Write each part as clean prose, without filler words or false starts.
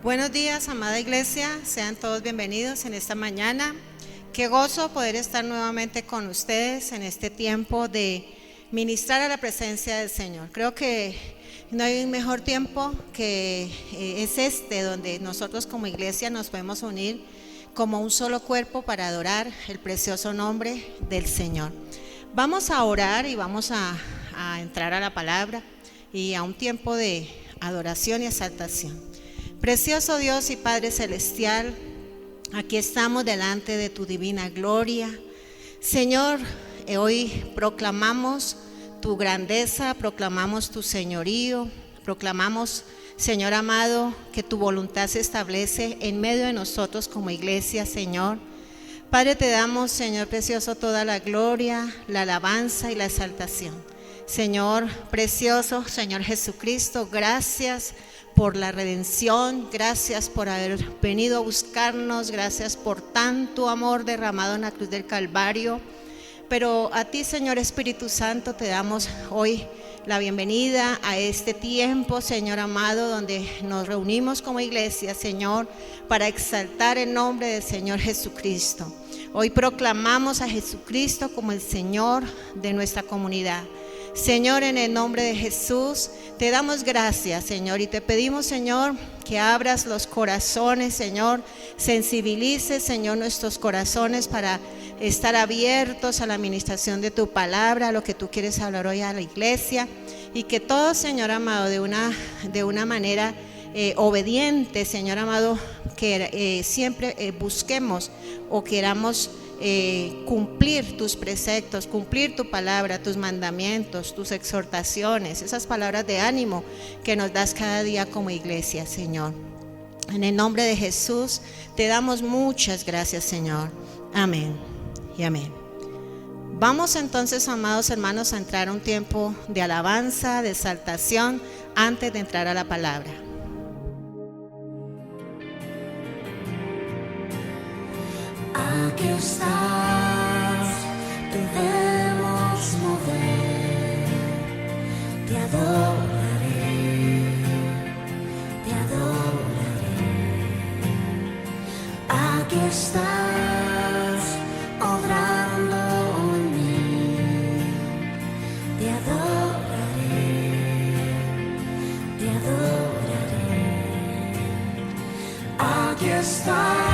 Buenos días, amada iglesia, sean todos bienvenidos en esta mañana. Qué gozo poder estar nuevamente con ustedes en este tiempo de ministrar a la presencia del Señor. Creo que no hay un mejor tiempo que es este, donde nosotros como iglesia nos podemos unir como un solo cuerpo para adorar el precioso nombre del Señor. Vamos a orar y vamos a entrar a la palabra y a un tiempo de adoración y exaltación. Precioso Dios y Padre Celestial, aquí estamos delante de tu divina gloria. Señor, hoy proclamamos tu grandeza, proclamamos tu señorío, proclamamos, Señor amado, que tu voluntad se establece en medio de nosotros como iglesia, Señor. Padre, te damos, Señor precioso, toda la gloria, la alabanza y la exaltación. Señor precioso, Señor Jesucristo, gracias por la redención, gracias por haber venido a buscarnos, gracias por tanto amor derramado en la cruz del Calvario. Pero a ti, Señor Espíritu Santo, te damos hoy la bienvenida a este tiempo, Señor amado, donde nos reunimos como iglesia, Señor, para exaltar el nombre del Señor Jesucristo. Hoy proclamamos a Jesucristo como el Señor de nuestra comunidad. Señor, en el nombre de Jesús, te damos gracias, Señor, y te pedimos, Señor, que abras los corazones, Señor, sensibilices, Señor, nuestros corazones para estar abiertos a la administración de tu palabra, a lo que tú quieres hablar hoy a la iglesia, y que todos, Señor amado, de una manera obediente, Señor amado, que siempre busquemos o queramos cumplir tus preceptos, cumplir tu palabra, tus mandamientos, tus exhortaciones, esas palabras de ánimo que nos das cada día como iglesia, Señor. En el nombre de Jesús te damos muchas gracias, Señor. Amén y amén. Vamos entonces, amados hermanos, a entrar a un tiempo de alabanza, de exaltación, antes de entrar a la palabra. Aquí estás, debemos mover, te adoraré, te adoraré. Aquí estás, obrando en mí, te adoraré, te adoraré. Aquí estás.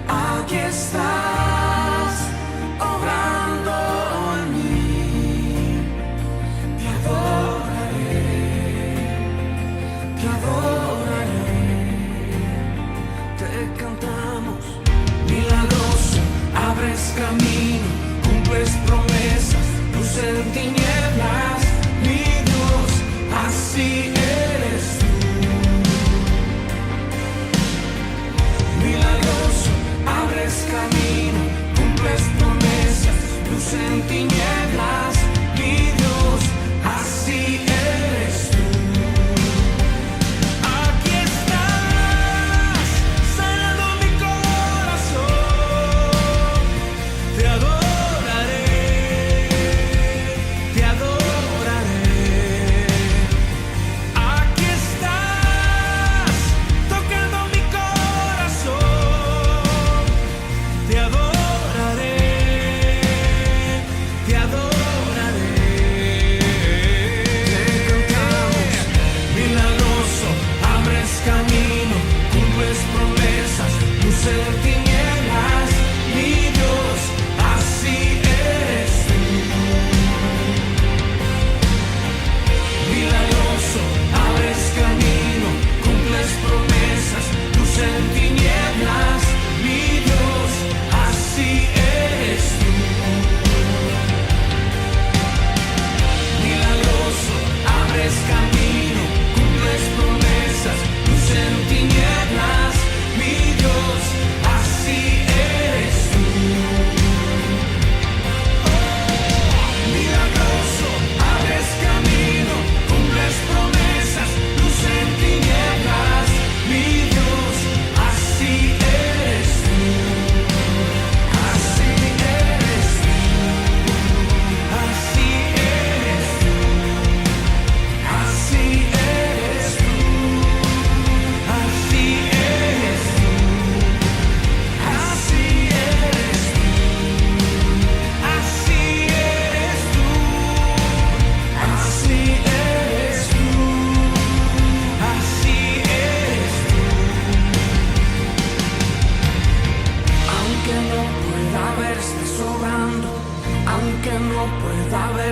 Aquí estás, obrando en mí, te adoraré, te adoraré. Te cantamos, milagroso, abres camino.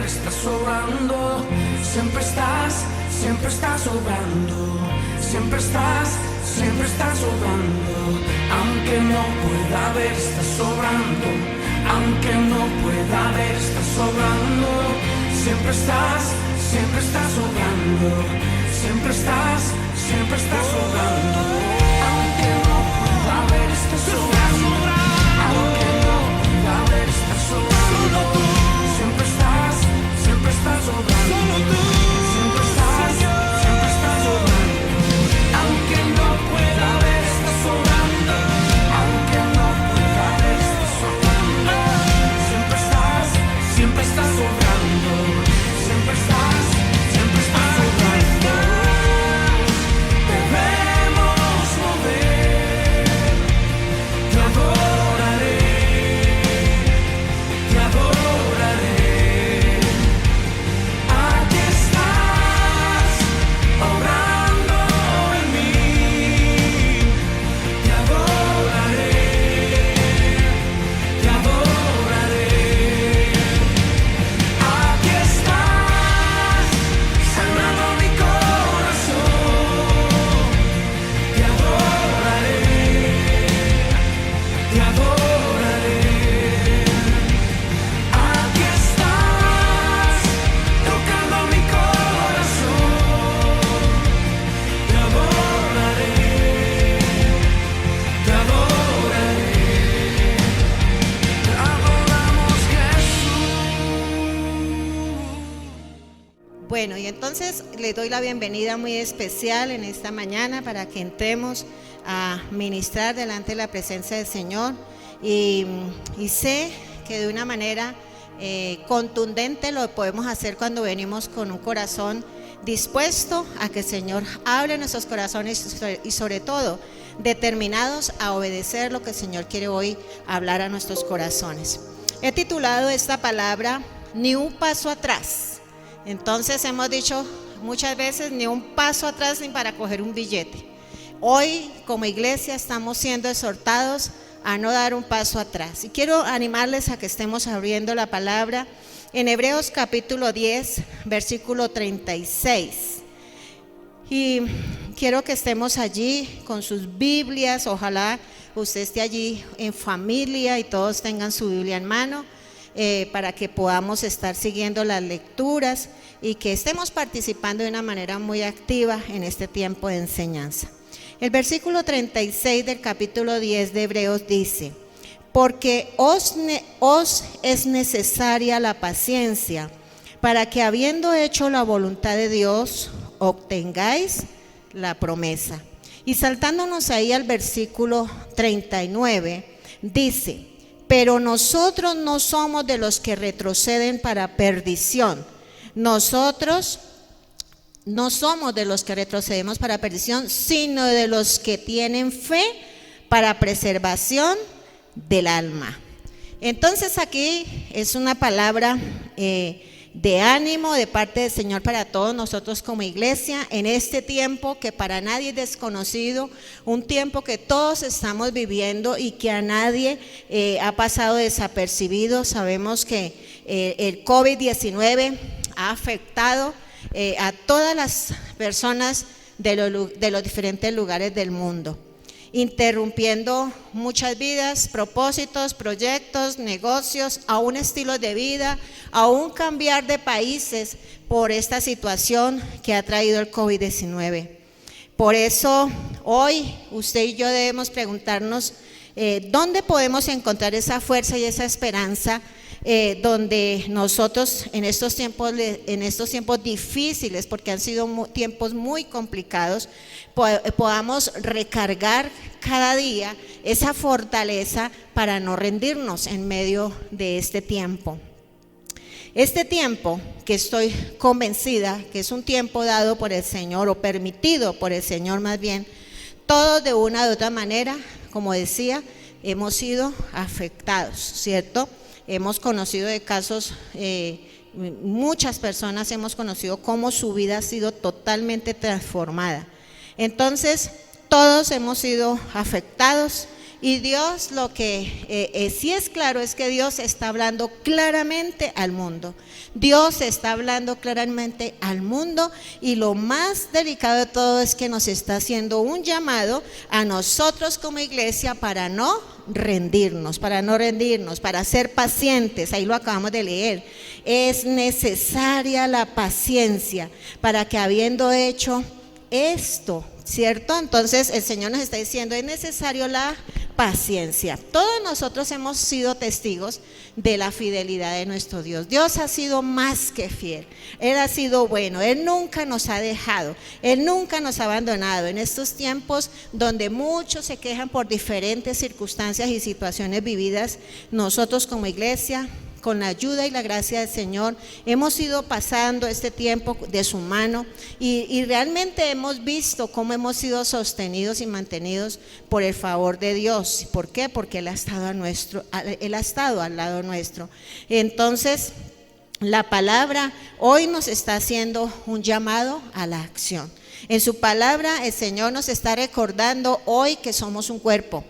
ver, estás sobrando. Siempre estás sobrando. Siempre estás sobrando. Aunque no pueda ver, estás sobrando. Aunque no pueda ver, estás sobrando. Siempre estás sobrando. Siempre estás sobrando. Aunque no pueda ver, estás sobrando. Aunque no pueda ver, estás sobrando. Siempre estás sobrando. Siempre estás sobrando. Aunque no pueda ver, estás sobrando. Aunque no pueda ver, estás sobrando. Siempre estás sobrando. Siempre estás sobrando. Debemos mover. Te adoraré. Te adoraré. Aquí estás obrando en mí. Te adoraré. Te adoraré. Aquí estás sanando mi corazón. Te adoraré. Te adoraré. Aquí estás tocando mi corazón. Te adoraré. Te adoraré. Te adoramos, Jesús. Bueno, y entonces le doy la bienvenida muy especial en esta mañana para que entremos a ministrar delante de la presencia del Señor. Y sé que de una manera contundente lo podemos hacer cuando venimos con un corazón dispuesto a que el Señor hable en nuestros corazones y sobre todo determinados a obedecer lo que el Señor quiere hoy hablar a nuestros corazones. He titulado esta palabra Ni un paso atrás. Entonces hemos dicho muchas veces ni un paso atrás ni para coger un billete. Hoy como iglesia estamos siendo exhortados a no dar un paso atrás. Y quiero animarles a que estemos abriendo la palabra en Hebreos capítulo 10, versículo 36. Y quiero que estemos allí con sus Biblias. Ojalá usted esté allí en familia y todos tengan su Biblia en mano. Para que podamos estar siguiendo las lecturas y que estemos participando de una manera muy activa en este tiempo de enseñanza. El versículo 36 del capítulo 10 de Hebreos dice: porque os es necesaria la paciencia, para que habiendo hecho la voluntad de Dios, obtengáis la promesa. Y saltándonos ahí al versículo 39, dice: pero nosotros no somos de los que retroceden para perdición. Nosotros no somos de los que retrocedemos para perdición, sino de los que tienen fe para preservación del alma. Entonces aquí es una palabra de ánimo de parte del Señor para todos nosotros como iglesia en este tiempo que para nadie es desconocido, un tiempo que todos estamos viviendo y que a nadie ha pasado desapercibido. Sabemos que el COVID-19 ha afectado a todas las personas de los diferentes lugares del mundo, interrumpiendo muchas vidas, propósitos, proyectos, negocios, aún estilos de vida, aún cambiar de países por esta situación que ha traído el COVID-19. Por eso hoy usted y yo debemos preguntarnos ¿dónde podemos encontrar esa fuerza y esa esperanza donde nosotros en estos tiempos difíciles, porque han sido tiempos muy complicados, podamos recargar cada día esa fortaleza para no rendirnos en medio de este tiempo? Este tiempo que estoy convencida que es un tiempo dado por el Señor, o permitido por el Señor más bien, todos de una u otra manera, como decía, hemos sido afectados, ¿cierto? Hemos conocido de casos, muchas personas hemos conocido cómo su vida ha sido totalmente transformada. Entonces, todos hemos sido afectados Y Dios lo que sí es claro es que Dios está hablando claramente al mundo. Dios está hablando claramente al mundo, y lo más delicado de todo es que nos está haciendo un llamado a nosotros como iglesia para no rendirnos, para ser pacientes. Ahí lo acabamos de leer. Es necesaria la paciencia para que, habiendo hecho esto, ¿cierto? Entonces el Señor nos está diciendo, es necesario la paciencia. Todos nosotros hemos sido testigos de la fidelidad de nuestro Dios. Dios ha sido más que fiel. Él ha sido bueno. Él nunca nos ha dejado. Él nunca nos ha abandonado. En estos tiempos donde muchos se quejan por diferentes circunstancias y situaciones vividas, nosotros como iglesia, con la ayuda y la gracia del Señor, hemos ido pasando este tiempo de su mano, y realmente hemos visto cómo hemos sido sostenidos y mantenidos por el favor de Dios. ¿Por qué? Porque Él ha estado al lado nuestro. Entonces, la palabra hoy nos está haciendo un llamado a la acción. En su palabra el Señor nos está recordando hoy que somos un cuerpo,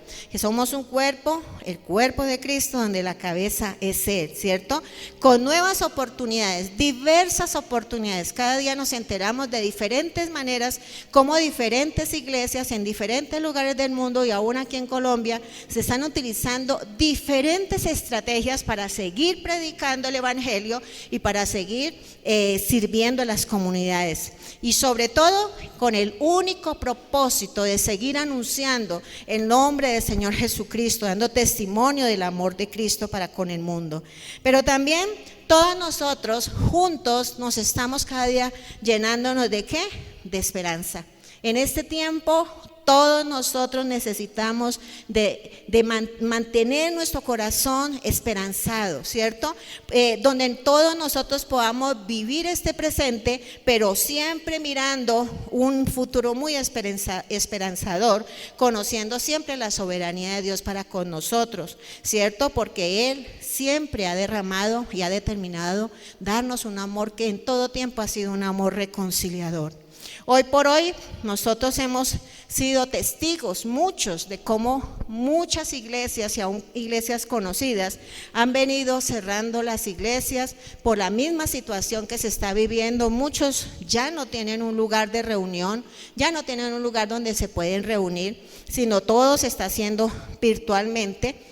el cuerpo de Cristo, donde la cabeza es Él, ¿cierto? Con nuevas oportunidades, diversas oportunidades. Cada día nos enteramos de diferentes maneras como diferentes iglesias en diferentes lugares del mundo, y aún aquí en Colombia, se están utilizando diferentes estrategias para seguir predicando el evangelio y para seguir sirviendo a las comunidades. Y sobre todo con el único propósito de seguir anunciando el nombre del Señor Jesucristo, dando testimonio del amor de Cristo para con el mundo. Pero también todos nosotros juntos nos estamos cada día llenándonos ¿de qué? De esperanza. En este tiempo todos nosotros necesitamos de mantener nuestro corazón esperanzado, ¿cierto? Donde todos nosotros podamos vivir este presente, pero siempre mirando un futuro muy esperanzador, conociendo siempre la soberanía de Dios para con nosotros, ¿cierto? Porque Él siempre ha derramado y ha determinado darnos un amor que en todo tiempo ha sido un amor reconciliador. Hoy por hoy nosotros hemos sido testigos, muchos, de cómo muchas iglesias y aún iglesias conocidas han venido cerrando las iglesias por la misma situación que se está viviendo. Muchos ya no tienen un lugar de reunión, ya no tienen un lugar donde se pueden reunir, sino todo se está haciendo virtualmente,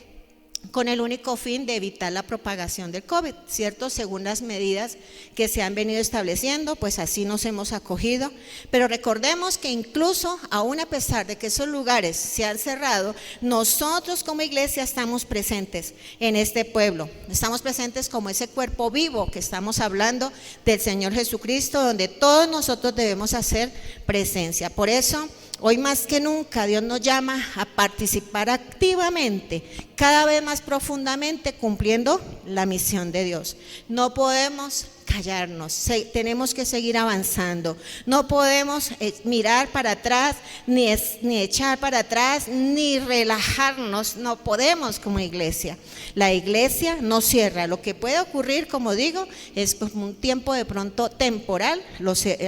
con el único fin de evitar la propagación del COVID, ¿cierto? Según las medidas que se han venido estableciendo, pues así nos hemos acogido. Pero recordemos que incluso aún a pesar de que esos lugares se han cerrado, nosotros como iglesia estamos presentes en este pueblo. Estamos presentes como ese cuerpo vivo que estamos hablando del Señor Jesucristo, donde todos nosotros debemos hacer presencia. Por eso, hoy más que nunca Dios nos llama a participar activamente, cada vez más profundamente, cumpliendo la misión de Dios. No podemos callarnos, tenemos que seguir avanzando. No podemos mirar para atrás, ni echar para atrás, ni relajarnos. No podemos como iglesia. La iglesia no cierra. Lo que puede ocurrir, como digo, es como un tiempo de pronto temporal.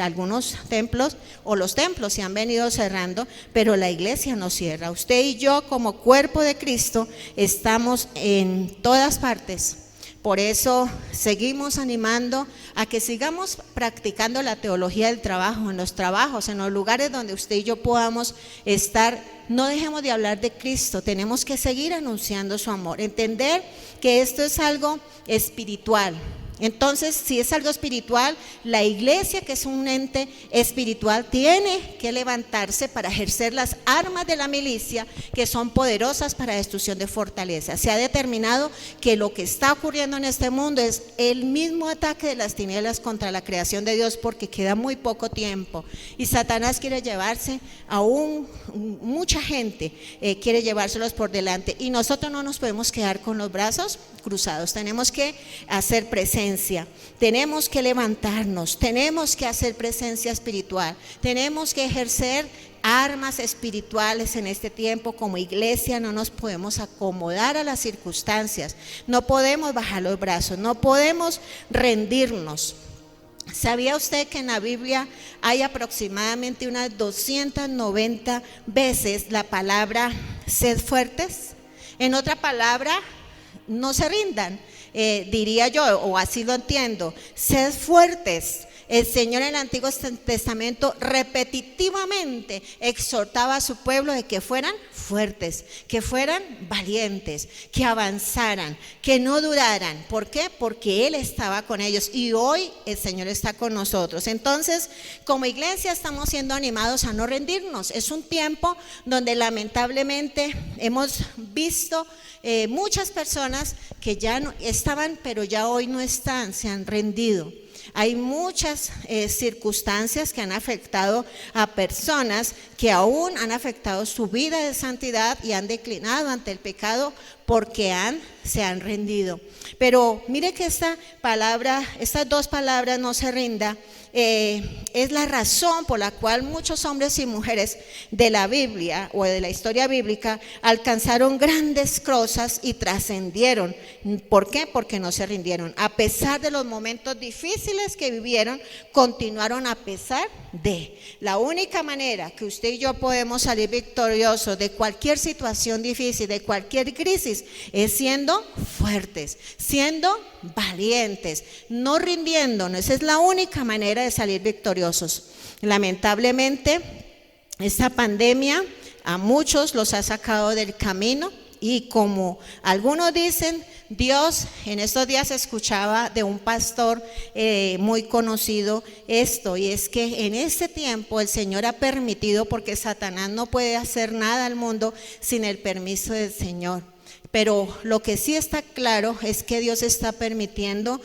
Algunos templos o los templos se han venido cerrando, pero la iglesia no cierra. Usted y yo como cuerpo de Cristo estamos en todas partes. Por eso seguimos animando a que sigamos practicando la teología del trabajo, en los trabajos, en los lugares donde usted y yo podamos estar. No dejemos de hablar de Cristo, tenemos que seguir anunciando su amor, entender que esto es algo espiritual. Entonces, si es algo espiritual, la iglesia, que es un ente espiritual, tiene que levantarse para ejercer las armas de la milicia, que son poderosas para destrucción de fortalezas. Se ha determinado que lo que está ocurriendo en este mundo es el mismo ataque de las tinieblas contra la creación de Dios, porque queda muy poco tiempo. Y Satanás quiere llevarse mucha gente, quiere llevárselos por delante. Y nosotros no nos podemos quedar con los brazos cruzados, tenemos que hacer presencia, tenemos que levantarnos, tenemos que hacer presencia espiritual, tenemos que ejercer armas espirituales en este tiempo. Como iglesia no nos podemos acomodar a las circunstancias, no podemos bajar los brazos, no podemos rendirnos. ¿Sabía usted que en la Biblia hay aproximadamente unas 290 veces la palabra sed fuertes? En otra palabra, no se rindan, diría yo, o así lo entiendo, sed fuertes. El Señor en el Antiguo Testamento repetitivamente exhortaba a su pueblo de que fueran fuertes, que fueran valientes, que avanzaran, que no duraran. ¿Por qué? Porque Él estaba con ellos y hoy el Señor está con nosotros. Entonces, como iglesia estamos siendo animados a no rendirnos. Es un tiempo donde lamentablemente hemos visto muchas personas que ya no estaban, pero ya hoy no están, se han rendido. Hay muchas circunstancias que han afectado a personas que aún han afectado su vida de santidad y han declinado ante el pecado porque se han rendido. Pero mire que estas dos palabras, no se rinda, es la razón por la cual muchos hombres y mujeres de la Biblia o de la historia bíblica alcanzaron grandes cosas y trascendieron. ¿Por qué? Porque no se rindieron. A pesar de los momentos difíciles que vivieron, continuaron a pesar de. La única manera que usted y yo podemos salir victoriosos de cualquier situación difícil, de cualquier crisis, es siendo fuertes, siendo valientes, no rindiéndonos. Esa es la única manera de salir victoriosos. Lamentablemente, esta pandemia a muchos los ha sacado del camino y como algunos dicen, Dios, en estos días escuchaba de un pastor muy conocido esto, y es que en este tiempo el Señor ha permitido, porque Satanás no puede hacer nada al mundo sin el permiso del Señor. Pero lo que sí está claro es que Dios está permitiendo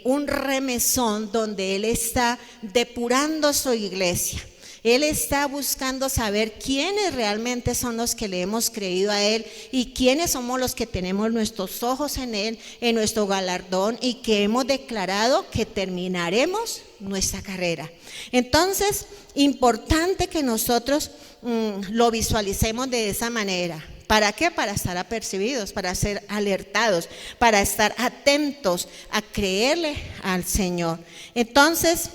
un remesón donde Él está depurando su iglesia. Él está buscando saber quiénes realmente son los que le hemos creído a Él y quiénes somos los que tenemos nuestros ojos en Él, en nuestro galardón, y que hemos declarado que terminaremos nuestra carrera. Entonces, importante que nosotros lo visualicemos de esa manera. ¿Para qué? Para estar apercibidos, para ser alertados, para estar atentos a creerle al Señor. Entonces,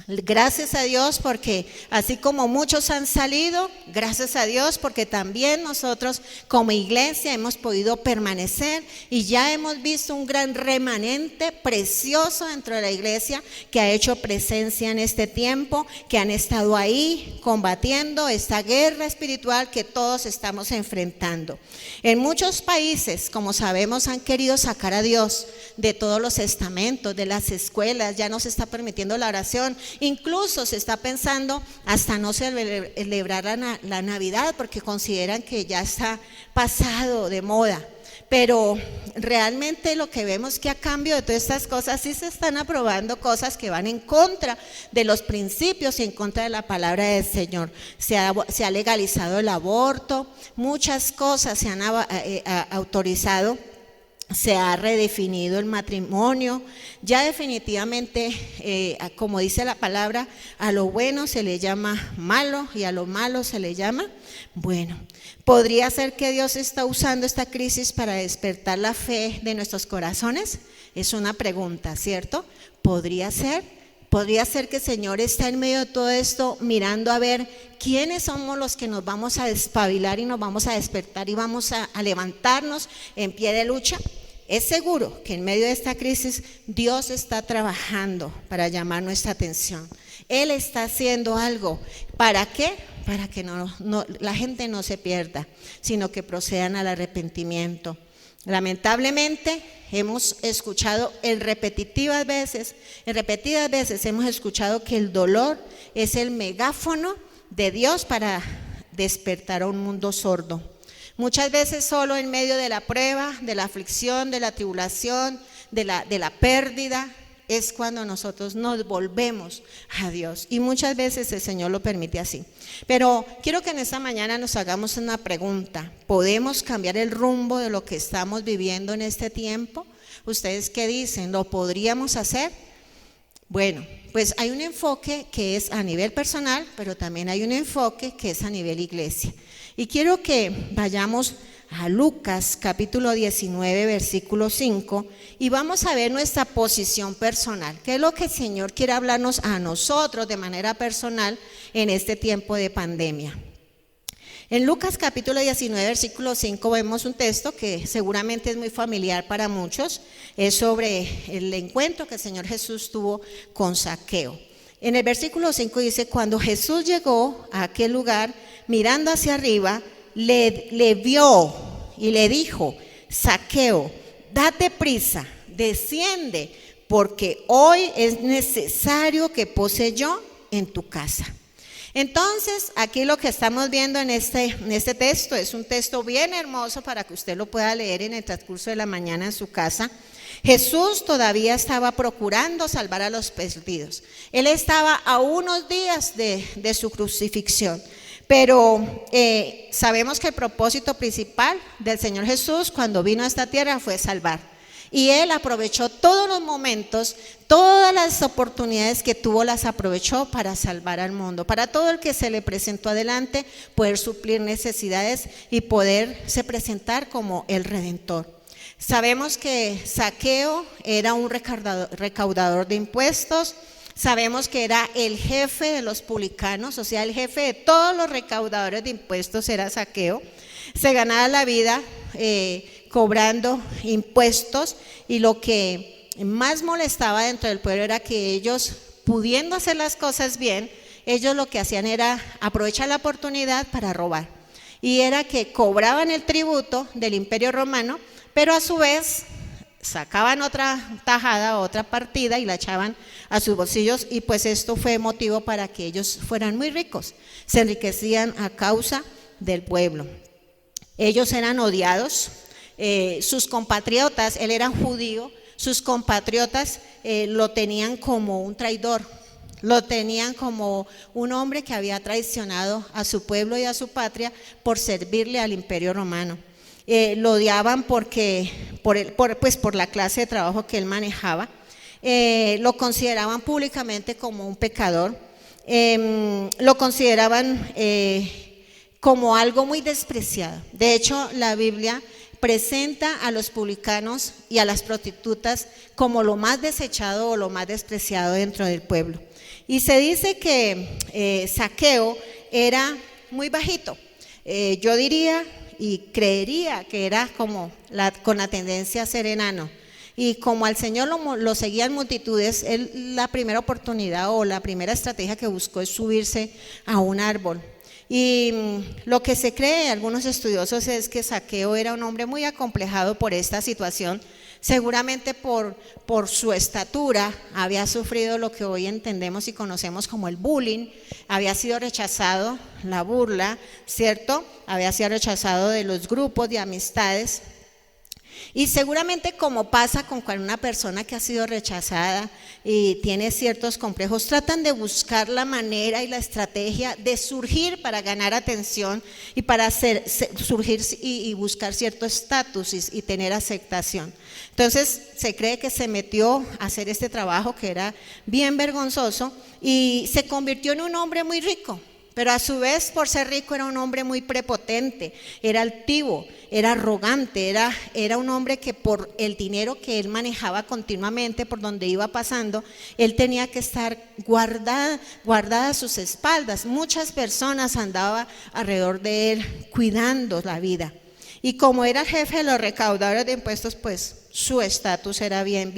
gracias a Dios porque así como muchos han salido, gracias a Dios porque también nosotros como iglesia hemos podido permanecer y ya hemos visto un gran remanente precioso dentro de la iglesia que ha hecho presencia en este tiempo, que han estado ahí combatiendo esta guerra espiritual que todos estamos enfrentando. En muchos países, como sabemos, han querido sacar a Dios de todos los estamentos, de las escuelas, ya no se está permitiendo la oración. Incluso se está pensando hasta no celebrar la Navidad porque consideran que ya está pasado de moda. Pero realmente lo que vemos que a cambio de todas estas cosas sí se están aprobando cosas que van en contra de los principios y en contra de la palabra del Señor. Se ha legalizado el aborto, muchas cosas se han autorizado. Se ha redefinido el matrimonio, ya definitivamente, como dice la palabra, a lo bueno se le llama malo y a lo malo se le llama bueno. ¿Podría ser que Dios está usando esta crisis para despertar la fe de nuestros corazones? Es una pregunta, ¿cierto? ¿Podría ser? ¿Podría ser que el Señor está en medio de todo esto mirando a ver quiénes somos los que nos vamos a despabilar y nos vamos a despertar y vamos a levantarnos en pie de lucha? Es seguro que en medio de esta crisis Dios está trabajando para llamar nuestra atención. Él está haciendo algo. ¿Para qué? Para que la gente no se pierda, sino que procedan al arrepentimiento. Lamentablemente hemos escuchado en repetidas veces hemos escuchado que el dolor es el megáfono de Dios para despertar a un mundo sordo. Muchas veces solo en medio de la prueba, de la aflicción, de la tribulación, de la pérdida, es cuando nosotros nos volvemos a Dios. Y muchas veces el Señor lo permite así. Pero quiero que en esta mañana nos hagamos una pregunta. ¿Podemos cambiar el rumbo de lo que estamos viviendo en este tiempo? ¿Ustedes qué dicen? ¿Lo podríamos hacer? Bueno, pues hay un enfoque que es a nivel personal, pero también hay un enfoque que es a nivel iglesia. Y quiero que vayamos a Lucas capítulo 19, versículo 5, y vamos a ver nuestra posición personal. ¿Qué es lo que el Señor quiere hablarnos a nosotros de manera personal en este tiempo de pandemia? En Lucas capítulo 19, versículo 5 vemos un texto que seguramente es muy familiar para muchos. Es sobre el encuentro que el Señor Jesús tuvo con Zaqueo. En el versículo 5 dice: cuando Jesús llegó a aquel lugar, mirando hacia arriba, le vio y le dijo: Zaqueo, date prisa, desciende, porque hoy es necesario que pose yo en tu casa. Entonces, aquí lo que estamos viendo en este texto es un texto bien hermoso para que usted lo pueda leer en el transcurso de la mañana en su casa. Jesús todavía estaba procurando salvar a los perdidos. Él estaba a unos días de su crucifixión. Pero sabemos que el propósito principal del Señor Jesús cuando vino a esta tierra fue salvar. Y Él aprovechó todos los momentos, todas las oportunidades que tuvo las aprovechó para salvar al mundo. Para todo el que se le presentó adelante, poder suplir necesidades y poderse presentar como el Redentor. Sabemos que Zaqueo era un recaudador de impuestos. Sabemos que era el jefe de los publicanos, o sea, el jefe de todos los recaudadores de impuestos era Zaqueo. Se ganaba la vida cobrando impuestos, y lo que más molestaba dentro del pueblo era que ellos, pudiendo hacer las cosas bien, ellos lo que hacían era aprovechar la oportunidad para robar. Y era que cobraban el tributo del Imperio Romano, pero a su vez sacaban otra tajada, otra partida y la echaban a sus bolsillos, y pues esto fue motivo para que ellos fueran muy ricos. Se enriquecían a causa del pueblo. Ellos eran odiados. Sus compatriotas, él era judío, sus compatriotas lo tenían como un traidor, lo tenían como un hombre que había traicionado a su pueblo y a su patria por servirle al Imperio Romano. Lo odiaban por la clase de trabajo que él manejaba. Lo consideraban públicamente como un pecador. Lo consideraban como algo muy despreciado. De hecho, la Biblia presenta a los publicanos y a las prostitutas como lo más desechado o lo más despreciado dentro del pueblo. Y se dice que Zaqueo era muy bajito. Yo diría y creería que era como con la tendencia a ser enano. Y como al Señor lo seguían multitudes, él, la primera oportunidad o la primera estrategia que buscó es subirse a un árbol. Y lo que se cree, algunos estudiosos, es que Zaqueo era un hombre muy acomplejado por esta situación. Seguramente por su estatura había sufrido lo que hoy entendemos y conocemos como el bullying. Había sido rechazado, la burla, ¿cierto? Había sido rechazado de los grupos de amistades. Y seguramente, como pasa con una persona que ha sido rechazada y tiene ciertos complejos, tratan de buscar la manera y la estrategia de surgir para ganar atención y para surgir y buscar cierto estatus y tener aceptación. Entonces se cree que se metió a hacer este trabajo que era bien vergonzoso y se convirtió en un hombre muy rico. Pero a su vez, por ser rico, era un hombre muy prepotente, era altivo, era arrogante, era un hombre que por el dinero que él manejaba continuamente, por donde iba pasando, él tenía que estar guardada a sus espaldas. Muchas personas andaban alrededor de él cuidando la vida. Y como era el jefe de los recaudadores de impuestos, pues su estatus era bien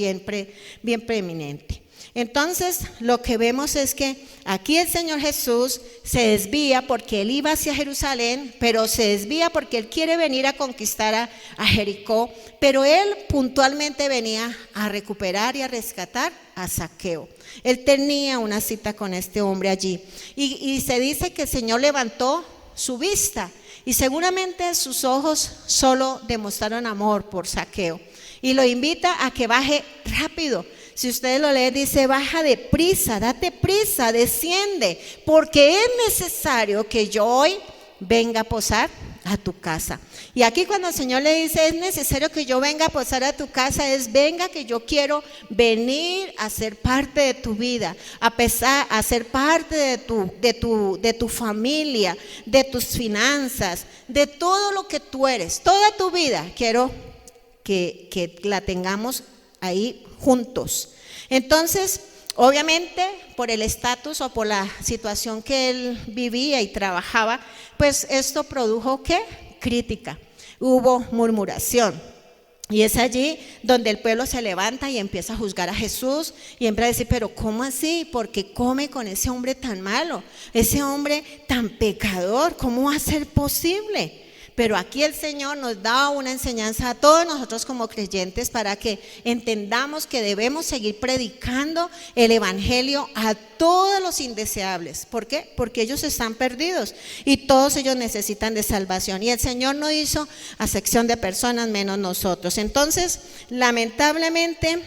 preeminente. Entonces, lo que vemos es que aquí el Señor Jesús se desvía porque Él iba hacia Jerusalén, pero se desvía porque Él quiere venir a conquistar a Jericó, pero Él puntualmente venía a recuperar y a rescatar a Zaqueo. Él tenía una cita con este hombre allí y se dice que el Señor levantó su vista y seguramente sus ojos solo demostraron amor por Zaqueo y lo invita a que baje rápido. Si ustedes lo leen, dice: baja deprisa, date prisa, desciende, porque es necesario que yo hoy venga a posar a tu casa. Y aquí cuando el Señor le dice, es necesario que yo venga a posar a tu casa, es venga que yo quiero venir a ser parte de tu vida, a ser parte de tu familia, de tus finanzas, de todo lo que tú eres, toda tu vida. Quiero que la tengamos ahí juntos. Entonces, obviamente, por el estatus o por la situación que él vivía y trabajaba, pues esto produjo ¿qué? Crítica, hubo murmuración. Y es allí donde el pueblo se levanta y empieza a juzgar a Jesús y empieza a decir, pero ¿cómo así? ¿Por qué come con ese hombre tan malo? Ese hombre tan pecador, ¿cómo va a ser posible? Pero aquí el Señor nos da una enseñanza a todos nosotros como creyentes para que entendamos que debemos seguir predicando el evangelio a todos los indeseables. ¿Por qué? Porque ellos están perdidos y todos ellos necesitan de salvación. Y el Señor no hizo acepción de personas menos nosotros. Entonces, lamentablemente,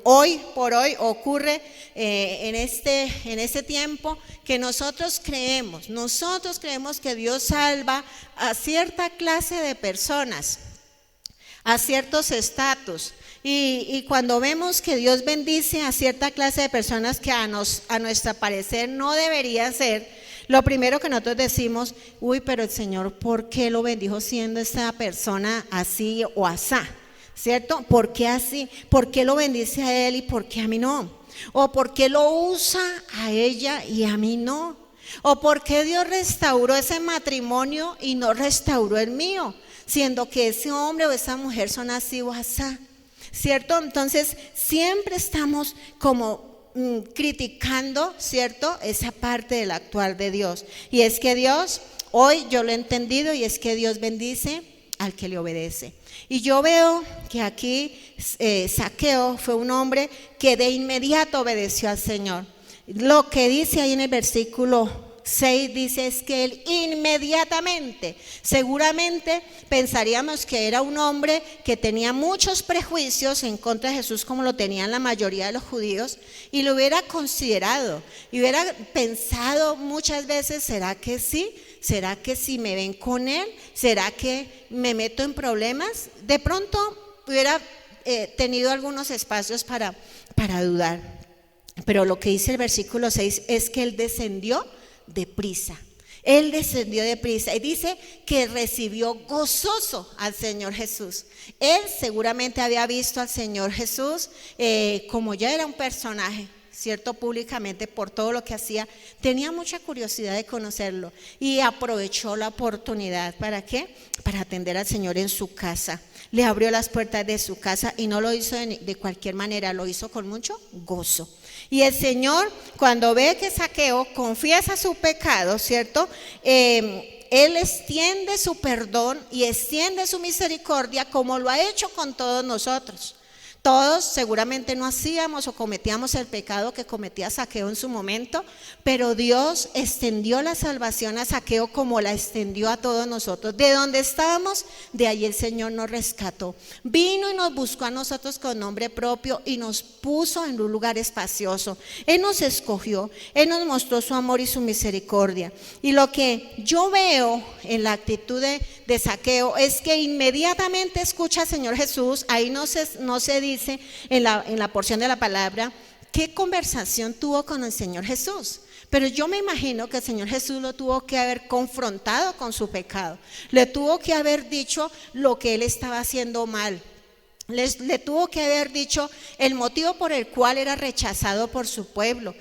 hoy por hoy ocurre en este tiempo que nosotros creemos que Dios salva a cierta clase de personas, a ciertos estatus, y cuando vemos que Dios bendice a cierta clase de personas que a nuestro parecer no debería ser, lo primero que nosotros decimos, uy, pero el Señor, ¿por qué lo bendijo siendo esta persona así o asá? ¿Cierto? ¿Por qué así? ¿Por qué lo bendice a él y por qué a mí no? ¿O por qué lo usa a ella y a mí no? ¿O por qué Dios restauró ese matrimonio y no restauró el mío? Siendo que ese hombre o esa mujer son así o asá, ¿cierto? Entonces siempre estamos como criticando, ¿cierto? Esa parte del actuar de Dios. Y es que Dios, hoy yo lo he entendido, y es que Dios bendice al que le obedece. Y yo veo que aquí Zaqueo fue un hombre que de inmediato obedeció al Señor. Lo que dice ahí en el versículo 6 dice es que él inmediatamente, seguramente pensaríamos que era un hombre que tenía muchos prejuicios en contra de Jesús, como lo tenían la mayoría de los judíos, y lo hubiera considerado y hubiera pensado muchas veces, ¿será que sí? ¿Será que si me ven con él? ¿Será que me meto en problemas? De pronto hubiera tenido algunos espacios para dudar. Pero lo que dice el versículo 6 es que él descendió deprisa. Él descendió deprisa y dice que recibió gozoso al Señor Jesús. Él seguramente había visto al Señor Jesús como ya era un personaje, ¿cierto? Públicamente por todo lo que hacía, tenía mucha curiosidad de conocerlo y aprovechó la oportunidad. ¿Para qué? Para atender al Señor en su casa. Le abrió las puertas de su casa y no lo hizo de cualquier manera, lo hizo con mucho gozo. Y el Señor, cuando ve que Zaqueo confiesa su pecado, ¿cierto? Él extiende su perdón y extiende su misericordia como lo ha hecho con todos nosotros. Todos seguramente no hacíamos o cometíamos el pecado que cometía Zaqueo en su momento, pero Dios extendió la salvación a Zaqueo como la extendió a todos nosotros. De donde estábamos, de ahí el Señor nos rescató. Vino y nos buscó a nosotros con nombre propio y nos puso en un lugar espacioso. Él nos escogió, Él nos mostró su amor y su misericordia. Y lo que yo veo en la actitud de Zaqueo es que inmediatamente escucha al Señor Jesús. Ahí no se dice en la porción de la palabra qué conversación tuvo con el Señor Jesús, pero yo me imagino que el Señor Jesús lo tuvo que haber confrontado con su pecado, le tuvo que haber dicho lo que él estaba haciendo mal, le tuvo que haber dicho el motivo por el cual era rechazado por su pueblo.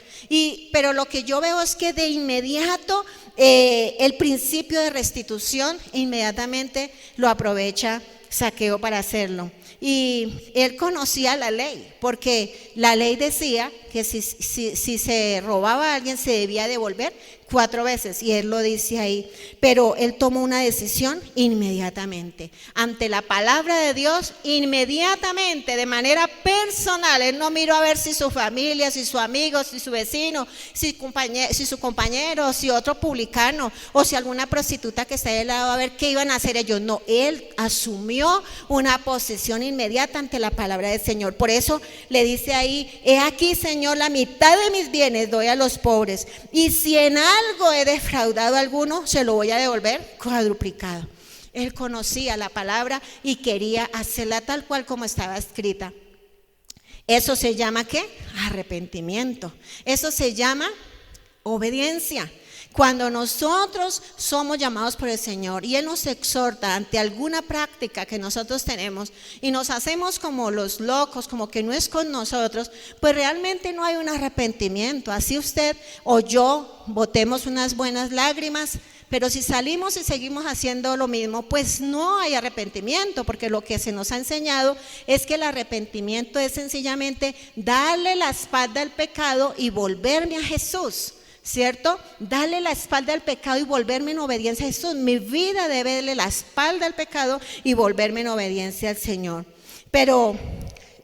Pero lo que yo veo es que de inmediato el principio de restitución inmediatamente lo aprovecha Zaqueo para hacerlo. Y él conocía la ley, porque la ley decía que si se robaba a alguien se debía devolver 4 veces, y él lo dice ahí. Pero él tomó una decisión inmediatamente, ante la palabra de Dios, inmediatamente, de manera personal. Él no miró a ver si su familia, si su amigo, si su vecino, si su compañero, si otro publicano, o si alguna prostituta que está al lado, a ver qué iban a hacer ellos. No, él asumió una posición inmediata ante la palabra del Señor. Por eso le dice ahí, he aquí, Señor, Señor, la mitad de mis bienes doy a los pobres, y si en algo he defraudado a alguno, se lo voy a devolver cuadruplicado. Él conocía la palabra y quería hacerla tal cual como estaba escrita. Eso se llama ¿qué? Arrepentimiento. Eso se llama obediencia. Cuando nosotros somos llamados por el Señor y Él nos exhorta ante alguna práctica que nosotros tenemos y nos hacemos como los locos, como que no es con nosotros, pues realmente no hay un arrepentimiento. Así usted o yo botemos unas buenas lágrimas, pero si salimos y seguimos haciendo lo mismo, pues no hay arrepentimiento, porque lo que se nos ha enseñado es que el arrepentimiento es sencillamente darle la espalda al pecado y volverme a Jesús. ¿Cierto? Darle la espalda al pecado y volverme en obediencia a Jesús. Mi vida debe darle la espalda al pecado y volverme en obediencia al Señor. Pero,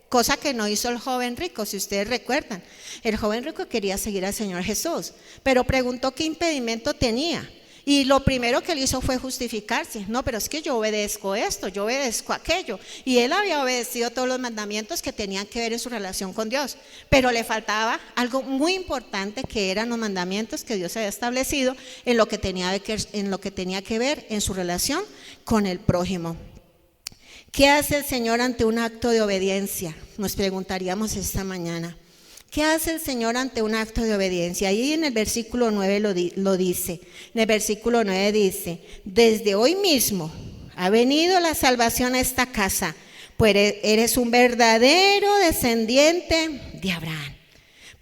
cosa que no hizo el joven rico, si ustedes recuerdan. El joven rico quería seguir al Señor Jesús, pero preguntó qué impedimento tenía. Y lo primero que él hizo fue justificarse. No, pero es que yo obedezco esto, yo obedezco aquello. Y él había obedecido todos los mandamientos que tenían que ver en su relación con Dios. Pero le faltaba algo muy importante, que eran los mandamientos que Dios había establecido en lo que tenía que ver en su relación con el prójimo. ¿Qué hace el Señor ante un acto de obediencia? Nos preguntaríamos esta mañana. ¿Qué hace el Señor ante un acto de obediencia? Ahí en el versículo 9 lo dice. En el versículo 9 dice: desde hoy mismo ha venido la salvación a esta casa, pues eres un verdadero descendiente de Abraham.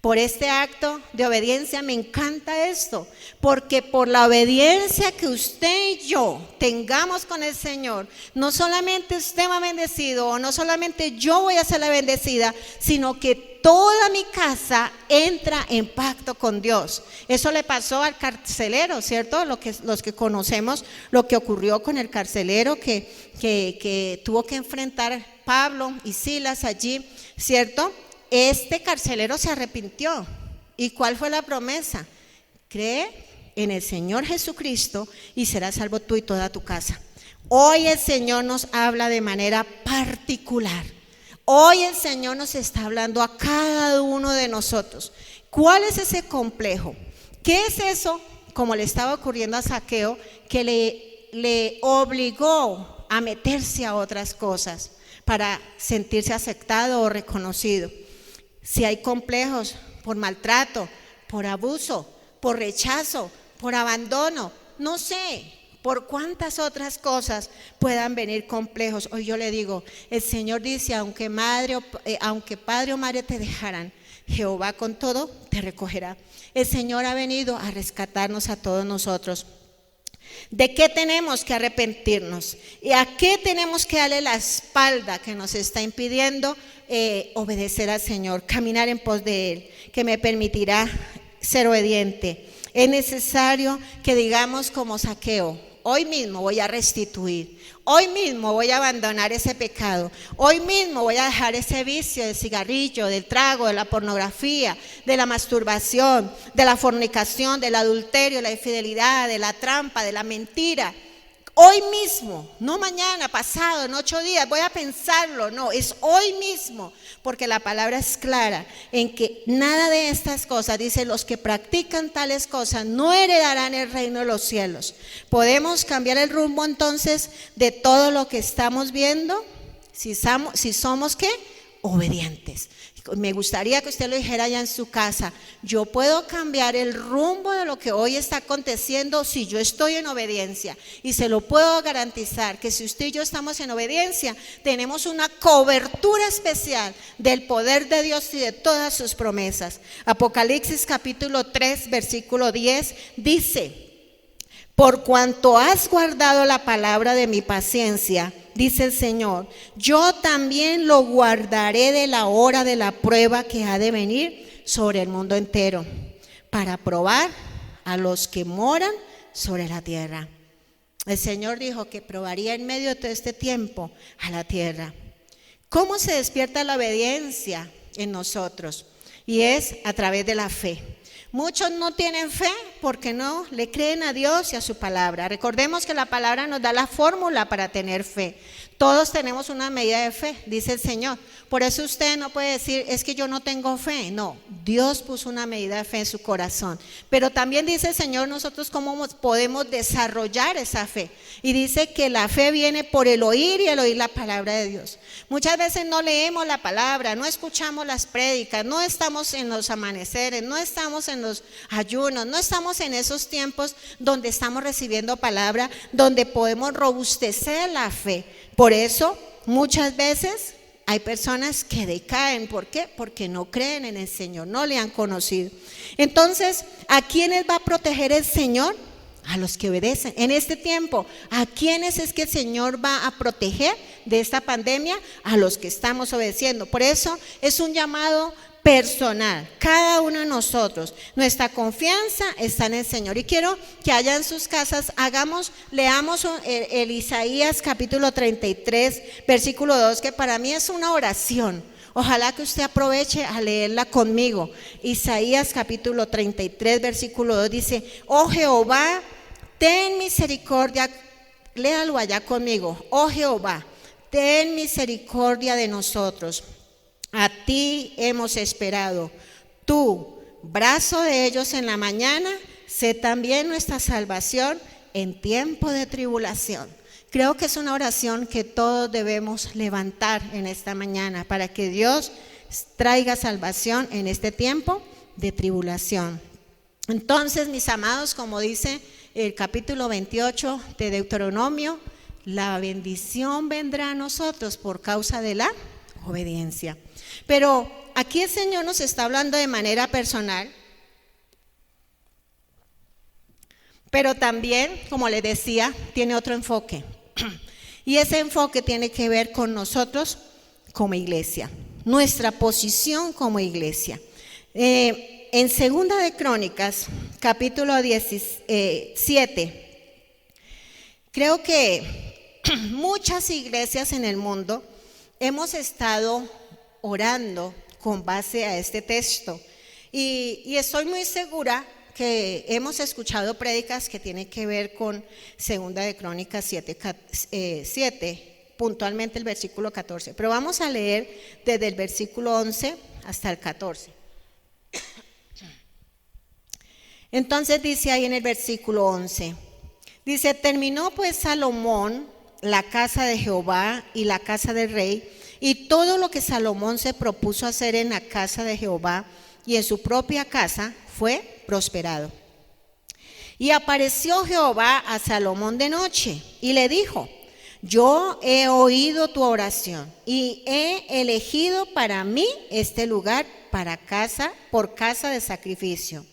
Por este acto de obediencia me encanta esto, porque por la obediencia que usted y yo tengamos con el Señor, no solamente usted va bendecido, o no solamente yo voy a ser la bendecida, sino que toda mi casa entra en pacto con Dios. Eso le pasó al carcelero, ¿cierto? Los que conocemos lo que ocurrió con el carcelero que tuvo que enfrentar Pablo y Silas allí, ¿cierto? Este carcelero se arrepintió. ¿Y cuál fue la promesa? Cree en el Señor Jesucristo y serás salvo tú y toda tu casa. Hoy el Señor nos habla de manera particular. Hoy el Señor nos está hablando a cada uno de nosotros. ¿Cuál es ese complejo? ¿Qué es eso, como le estaba ocurriendo a Zaqueo, que le obligó a meterse a otras cosas para sentirse aceptado o reconocido? Si hay complejos por maltrato, por abuso, por rechazo, por abandono, no sé, por cuántas otras cosas puedan venir complejos. Hoy yo le digo, el Señor dice, aunque padre o madre te dejaran, Jehová con todo te recogerá. El Señor ha venido a rescatarnos a todos nosotros. ¿De qué tenemos que arrepentirnos? ¿Y a qué tenemos que darle la espalda que nos está impidiendo obedecer al Señor, caminar en pos de Él, que me permitirá ser obediente? Es necesario que digamos como Zaqueo: hoy mismo voy a restituir, hoy mismo voy a abandonar ese pecado, hoy mismo voy a dejar ese vicio del cigarrillo, del trago, de la pornografía, de la masturbación, de la fornicación, del adulterio, de la infidelidad, de la trampa, de la mentira. Hoy mismo, no mañana, pasado, en 8 días, voy a pensarlo, no, es hoy mismo, porque la palabra es clara en que nada de estas cosas, dice, los que practican tales cosas no heredarán el reino de los cielos. ¿Podemos cambiar el rumbo entonces de todo lo que estamos viendo? Si somos ¿qué? Obedientes. Me gustaría que usted lo dijera allá en su casa: yo puedo cambiar el rumbo de lo que hoy está aconteciendo si yo estoy en obediencia. Y se lo puedo garantizar que si usted y yo estamos en obediencia, tenemos una cobertura especial del poder de Dios y de todas sus promesas. Apocalipsis capítulo 3 versículo 10 dice: por cuanto has guardado la palabra de mi paciencia, dice el Señor, yo también lo guardaré de la hora de la prueba que ha de venir sobre el mundo entero, para probar a los que moran sobre la tierra. El Señor dijo que probaría en medio de todo este tiempo a la tierra. ¿Cómo se despierta la obediencia en nosotros? Y es a través de la fe. Muchos no tienen fe porque no le creen a Dios y a su palabra. Recordemos que la palabra nos da la fórmula para tener fe. Todos tenemos una medida de fe, dice el Señor. Por eso usted no puede decir, es que yo no tengo fe. No, Dios puso una medida de fe en su corazón. Pero también dice el Señor, nosotros cómo podemos desarrollar esa fe. Y dice que la fe viene por el oír y el oír la palabra de Dios. Muchas veces no leemos la palabra, no escuchamos las prédicas, no estamos en los amaneceres, no estamos en los ayunos, no estamos en esos tiempos donde estamos recibiendo palabra, donde podemos robustecer la fe. Por eso, muchas veces hay personas que decaen. ¿Por qué? Porque no creen en el Señor, no le han conocido. Entonces, ¿a quiénes va a proteger el Señor? A los que obedecen. En este tiempo, ¿a quiénes es que el Señor va a proteger de esta pandemia? A los que estamos obedeciendo. Por eso es un llamado personal, cada uno de nosotros. Nuestra confianza está en el Señor. Y quiero que allá en sus casas leamos el Isaías capítulo 33, versículo 2, que para mí es una oración. Ojalá que usted aproveche a leerla conmigo. Isaías capítulo 33, versículo 2 dice: oh Jehová, ten misericordia. Léalo allá conmigo. Oh Jehová, ten misericordia de nosotros. A ti hemos esperado. Tú, brazo de ellos en la mañana, sé también nuestra salvación en tiempo de tribulación. Creo que es una oración que todos debemos levantar en esta mañana para que Dios traiga salvación en este tiempo de tribulación. Entonces, mis amados, como dice el capítulo 28 de Deuteronomio, la bendición vendrá a nosotros por causa de la obediencia. Pero aquí el Señor nos está hablando de manera personal, pero también, como les decía, tiene otro enfoque. Y ese enfoque tiene que ver con nosotros como iglesia, nuestra posición como iglesia. En Segunda de Crónicas, capítulo 17, creo que muchas iglesias en el mundo hemos estado orando con base a este texto. Y estoy muy segura que hemos escuchado prédicas que tienen que ver con Segunda de Crónicas 7, puntualmente el versículo 14. Pero vamos a leer desde el versículo 11 hasta el 14. Entonces dice ahí en el versículo 11, dice: terminó pues Salomón la casa de Jehová y la casa del rey, y todo lo que Salomón se propuso hacer en la casa de Jehová y en su propia casa fue prosperado. Y apareció Jehová a Salomón de noche y le dijo: yo he oído tu oración y he elegido para mí este lugar por casa de sacrificio.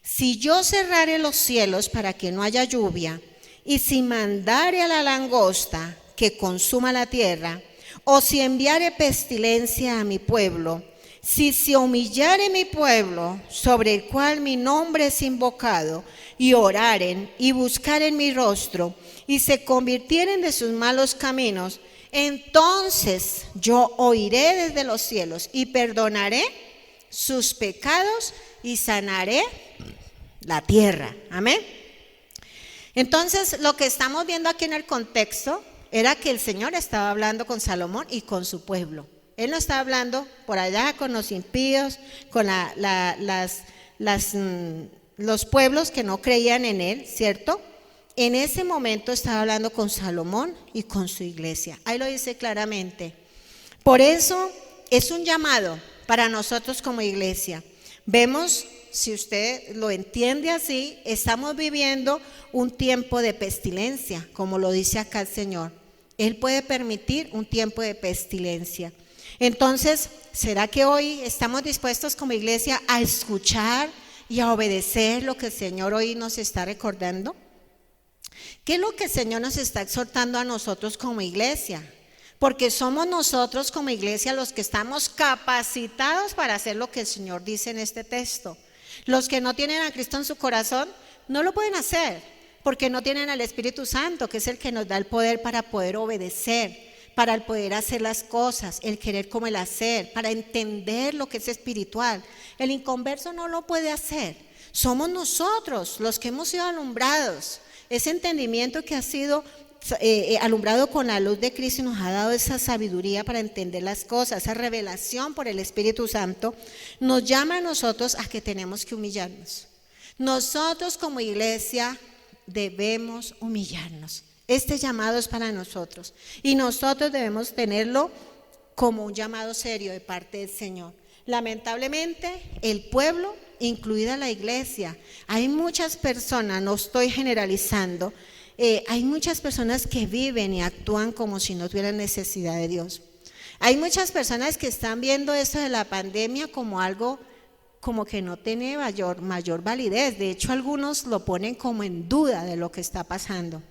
Si yo cerrare los cielos para que no haya lluvia, y si mandare a la langosta que consuma la tierra, o si enviare pestilencia a mi pueblo, si se humillare mi pueblo, sobre el cual mi nombre es invocado, y oraren y buscaren mi rostro, y se convirtieren de sus malos caminos, entonces yo oiré desde los cielos y perdonaré sus pecados y sanaré la tierra. Amén. Entonces, lo que estamos viendo aquí en el contexto era que el Señor estaba hablando con Salomón y con su pueblo. Él no estaba hablando por allá con los impíos, con los pueblos que no creían en él, ¿cierto? En ese momento estaba hablando con Salomón y con su iglesia. Ahí lo dice claramente. Por eso es un llamado para nosotros como iglesia. Vemos, si usted lo entiende así, estamos viviendo un tiempo de pestilencia, como lo dice acá el Señor. Él puede permitir un tiempo de pestilencia. Entonces, ¿será que hoy estamos dispuestos como iglesia a escuchar y a obedecer lo que el Señor hoy nos está recordando? ¿Qué es lo que el Señor nos está exhortando a nosotros como iglesia? Porque somos nosotros como iglesia los que estamos capacitados para hacer lo que el Señor dice en este texto. Los que no tienen a Cristo en su corazón no lo pueden hacer, porque no tienen al Espíritu Santo, que es el que nos da el poder para poder obedecer, para el poder hacer las cosas, el querer como el hacer, para entender lo que es espiritual. El inconverso no lo puede hacer. Somos nosotros los que hemos sido alumbrados. Ese entendimiento que ha sido alumbrado con la luz de Cristo y nos ha dado esa sabiduría para entender las cosas, esa revelación por el Espíritu Santo, nos llama a nosotros a que tenemos que humillarnos. Nosotros como iglesia debemos humillarnos. Este llamado es para nosotros y nosotros debemos tenerlo como un llamado serio de parte del Señor. Lamentablemente, el pueblo, incluida la iglesia, hay muchas personas, no estoy generalizando, hay muchas personas que viven y actúan como si no tuvieran necesidad de Dios. Hay muchas personas que están viendo esto de la pandemia como algo como que no tiene mayor validez. De hecho, algunos lo ponen como en duda de lo que está pasando.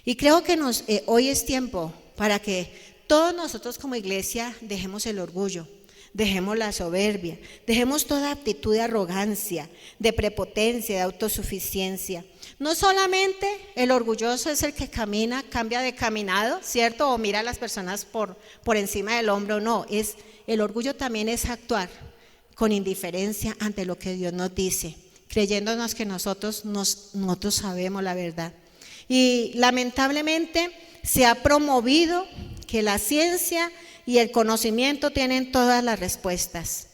Y creo que hoy es tiempo para que todos nosotros como iglesia dejemos el orgullo, dejemos la soberbia, dejemos toda actitud de arrogancia, de prepotencia, de autosuficiencia. No solamente el orgulloso es el que cambia de caminado, ¿cierto? O mira a las personas por encima del hombro, no. El orgullo también es actuar con indiferencia ante lo que Dios nos dice, creyéndonos que nosotros sabemos la verdad. Y lamentablemente se ha promovido que la ciencia y el conocimiento tienen todas las respuestas.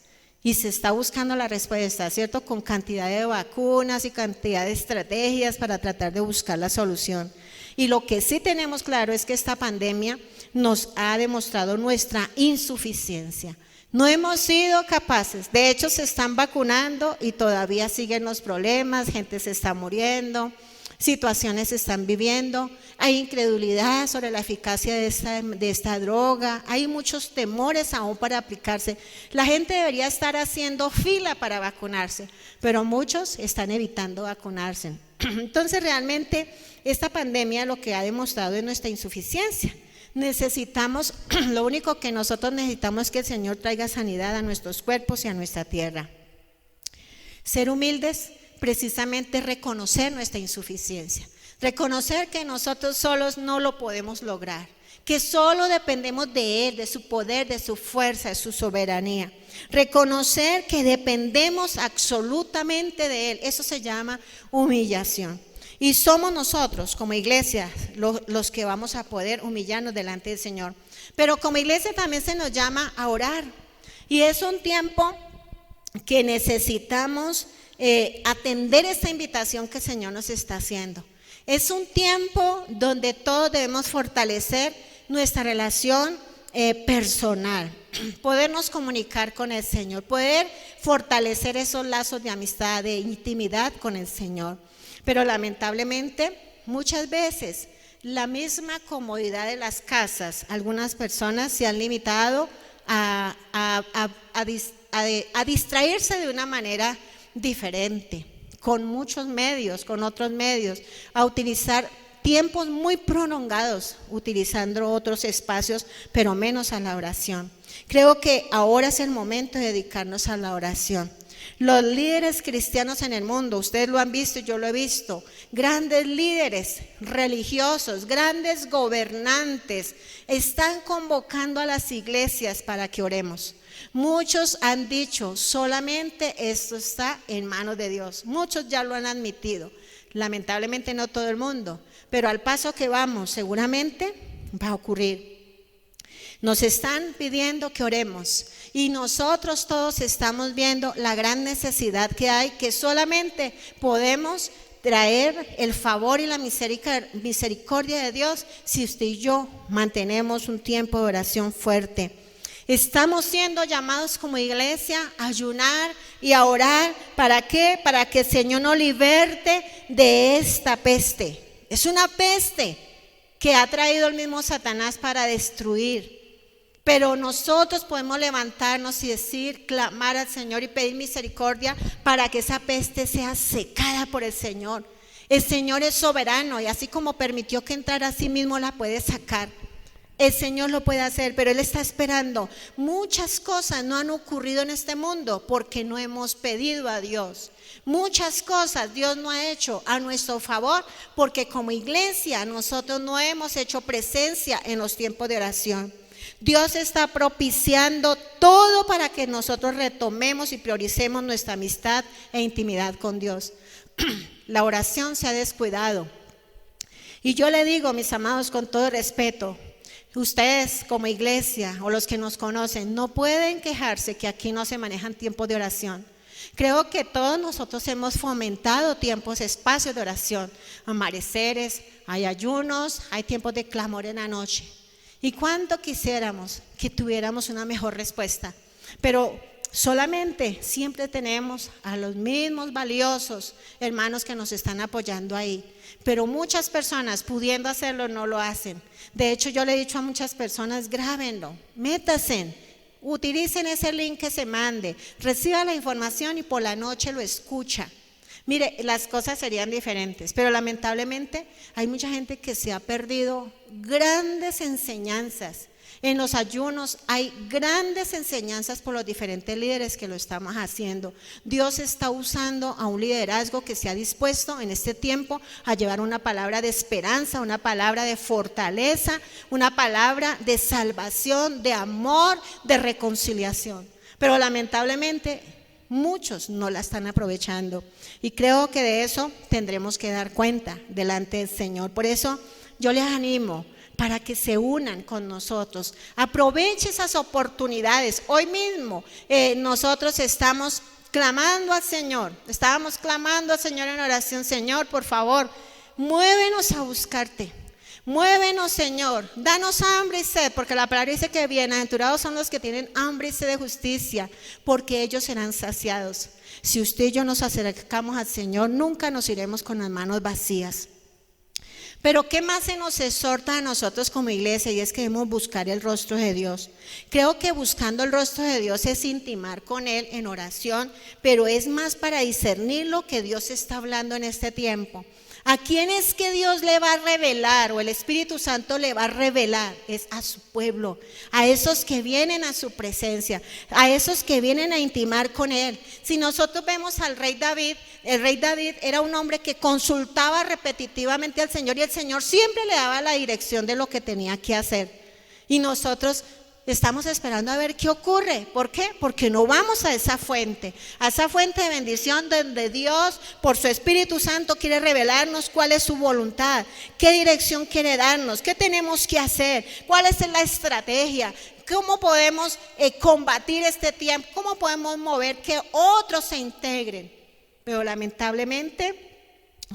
Y se está buscando la respuesta, ¿cierto? Con cantidad de vacunas y cantidad de estrategias para tratar de buscar la solución. Y lo que sí tenemos claro es que esta pandemia nos ha demostrado nuestra insuficiencia. No hemos sido capaces, de hecho se están vacunando y todavía siguen los problemas, gente se está muriendo, situaciones se están viviendo, hay incredulidad sobre la eficacia de esta droga, hay muchos temores aún para aplicarse. La gente debería estar haciendo fila para vacunarse, pero muchos están evitando vacunarse. Entonces realmente esta pandemia lo que ha demostrado es nuestra insuficiencia. Necesitamos, lo único que nosotros necesitamos es que el Señor traiga sanidad a nuestros cuerpos y a nuestra tierra. Ser humildes, precisamente reconocer nuestra insuficiencia, reconocer que nosotros solos no lo podemos lograr, que solo dependemos de Él, de su poder, de su fuerza, de su soberanía. Reconocer que dependemos absolutamente de Él, eso se llama humillación. Y somos nosotros como iglesia los que vamos a poder humillarnos delante del Señor. Pero como iglesia también se nos llama a orar. Y es un tiempo que necesitamos atender esta invitación que el Señor nos está haciendo. Es un tiempo donde todos debemos fortalecer nuestra relación personal, podernos comunicar con el Señor, poder fortalecer esos lazos de amistad, de intimidad con el Señor. Pero lamentablemente muchas veces la misma comodidad de las casas, algunas personas se han limitado a distraerse de una manera diferente, con muchos medios, con otros medios, a utilizar tiempos muy prolongados, utilizando otros espacios, pero menos a la oración. Creo que ahora es el momento de dedicarnos a la oración. Los líderes cristianos en el mundo, ustedes lo han visto y yo lo he visto, grandes líderes religiosos, grandes gobernantes, están convocando a las iglesias para que oremos. Muchos han dicho, solamente esto está en manos de Dios. Muchos ya lo han admitido, lamentablemente no todo el mundo, pero al paso que vamos seguramente va a ocurrir. Nos están pidiendo que oremos y nosotros todos estamos viendo la gran necesidad que hay, que solamente podemos traer el favor y la misericordia de Dios si usted y yo mantenemos un tiempo de oración fuerte. Estamos siendo llamados como iglesia a ayunar y a orar. ¿Para qué? Para que el Señor nos liberte de esta peste. Es una peste que ha traído el mismo Satanás para destruir. Pero nosotros podemos levantarnos y decir, clamar al Señor y pedir misericordia para que esa peste sea secada por el Señor. El Señor es soberano y así como permitió que entrara, así mismo la puede sacar. El Señor lo puede hacer, pero Él está esperando. Muchas cosas no han ocurrido en este mundo porque no hemos pedido a Dios. Muchas cosas Dios no ha hecho a nuestro favor porque como iglesia nosotros no hemos hecho presencia en los tiempos de oración. Dios está propiciando todo para que nosotros retomemos y prioricemos nuestra amistad e intimidad con Dios. La oración se ha descuidado. Y yo le digo, mis amados, con todo respeto, ustedes como iglesia o los que nos conocen no pueden quejarse que aquí no se manejan tiempos de oración. Creo que todos nosotros hemos fomentado tiempos, espacios de oración, amaneceres, hay ayunos, hay tiempos de clamor en la noche. Y cuánto quisiéramos que tuviéramos una mejor respuesta, pero solamente siempre tenemos a los mismos valiosos hermanos que nos están apoyando ahí, pero muchas personas pudiendo hacerlo no lo hacen. De hecho, yo le he dicho a muchas personas, grábenlo, métanse, utilicen ese link que se mande, reciba la información y por la noche lo escucha. Mire, las cosas serían diferentes, pero lamentablemente hay mucha gente que se ha perdido grandes enseñanzas. En los ayunos hay grandes enseñanzas por los diferentes líderes que lo estamos haciendo. Dios está usando a un liderazgo que se ha dispuesto en este tiempo a llevar una palabra de esperanza, una palabra de fortaleza, una palabra de salvación, de amor, de reconciliación. Pero lamentablemente muchos no la están aprovechando y creo que de eso tendremos que dar cuenta delante del Señor. Por eso yo les animo para que se unan con nosotros. Aproveche esas oportunidades. Hoy mismo nosotros estamos clamando al Señor. Estábamos clamando al Señor en oración. Señor, por favor, muévenos a buscarte. Muévenos, Señor. Danos hambre y sed, porque la palabra dice que bienaventurados son los que tienen hambre y sed de justicia, porque ellos serán saciados. Si usted y yo nos acercamos al Señor, nunca nos iremos con las manos vacías. Pero ¿qué más se nos exhorta a nosotros como iglesia? Y es que debemos buscar el rostro de Dios. Creo que buscando el rostro de Dios es intimar con Él en oración, pero es más para discernir lo que Dios está hablando en este tiempo. ¿A quién es que Dios le va a revelar o el Espíritu Santo le va a revelar? Es a su pueblo, a esos que vienen a su presencia, a esos que vienen a intimar con Él. Si nosotros vemos al rey David, el rey David era un hombre que consultaba repetitivamente al Señor y el Señor siempre le daba la dirección de lo que tenía que hacer. Y nosotros estamos esperando a ver qué ocurre. ¿Por qué? Porque no vamos a esa fuente de bendición donde Dios por su Espíritu Santo quiere revelarnos cuál es su voluntad, qué dirección quiere darnos, qué tenemos que hacer, cuál es la estrategia, cómo podemos combatir este tiempo, cómo podemos mover que otros se integren. Pero lamentablemente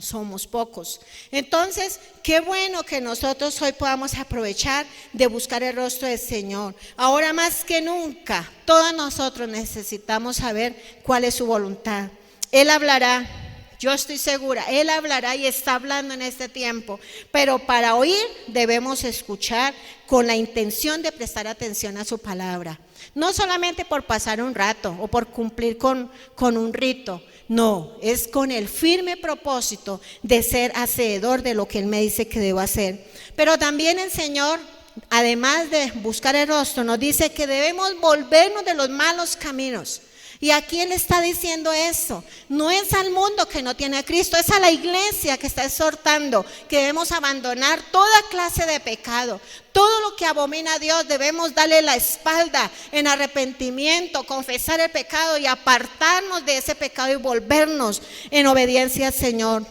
somos pocos. Entonces, qué bueno que nosotros hoy podamos aprovechar de buscar el rostro del Señor. Ahora más que nunca, todos nosotros necesitamos saber cuál es su voluntad. Él hablará, yo estoy segura, Él hablará y está hablando en este tiempo. Pero para oír debemos escuchar con la intención de prestar atención a su palabra. No solamente por pasar un rato o por cumplir con un rito. No, es con el firme propósito de ser hacedor de lo que Él me dice que debo hacer. Pero también el Señor, además de buscar el rostro, nos dice que debemos volvernos de los malos caminos. ¿Y a quién le está diciendo eso? No es al mundo que no tiene a Cristo, es a la iglesia que está exhortando que debemos abandonar toda clase de pecado. Todo lo que abomina a Dios debemos darle la espalda en arrepentimiento, confesar el pecado y apartarnos de ese pecado y volvernos en obediencia al Señor.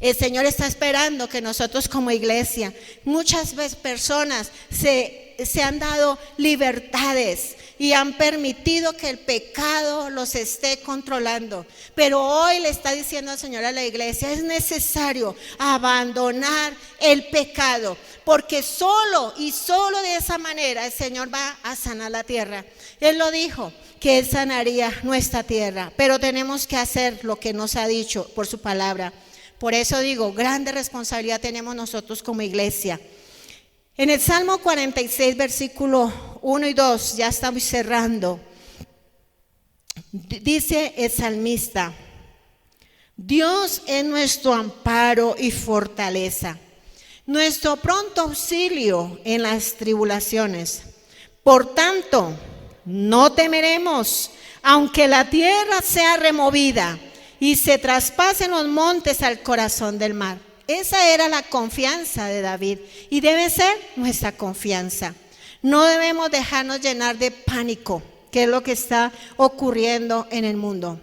El Señor está esperando que nosotros como iglesia, muchas veces personas se han dado libertades y han permitido que el pecado los esté controlando. Pero hoy le está diciendo el Señor a la iglesia, es necesario abandonar el pecado, porque solo y solo de esa manera el Señor va a sanar la tierra. Él lo dijo, que Él sanaría nuestra tierra, pero tenemos que hacer lo que nos ha dicho por su palabra. Por eso digo, grande responsabilidad tenemos nosotros como iglesia. En el Salmo 46, versículo 1 y 2, ya estamos cerrando. Dice el salmista, Dios es nuestro amparo y fortaleza, nuestro pronto auxilio en las tribulaciones. Por tanto, no temeremos, aunque la tierra sea removida y se traspasen los montes al corazón del mar. Esa era la confianza de David y debe ser nuestra confianza. No debemos dejarnos llenar de pánico, que es lo que está ocurriendo en el mundo.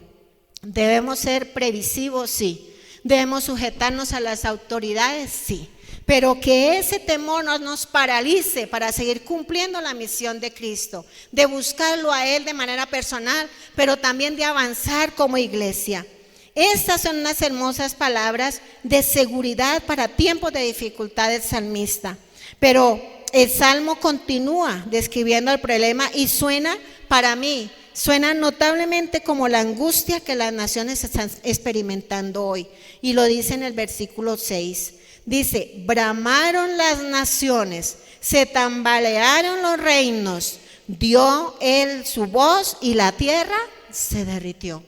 Debemos ser previsivos, sí. Debemos sujetarnos a las autoridades, sí. Pero que ese temor no nos paralice para seguir cumpliendo la misión de Cristo, de buscarlo a Él de manera personal, pero también de avanzar como iglesia. Estas son unas hermosas palabras de seguridad para tiempos de dificultad del salmista. Pero el salmo continúa describiendo el problema y suena, para mí, suena notablemente como la angustia que las naciones están experimentando hoy. Y lo dice en el versículo 6. Dice, bramaron las naciones, se tambalearon los reinos, dio él su voz y la tierra se derritió.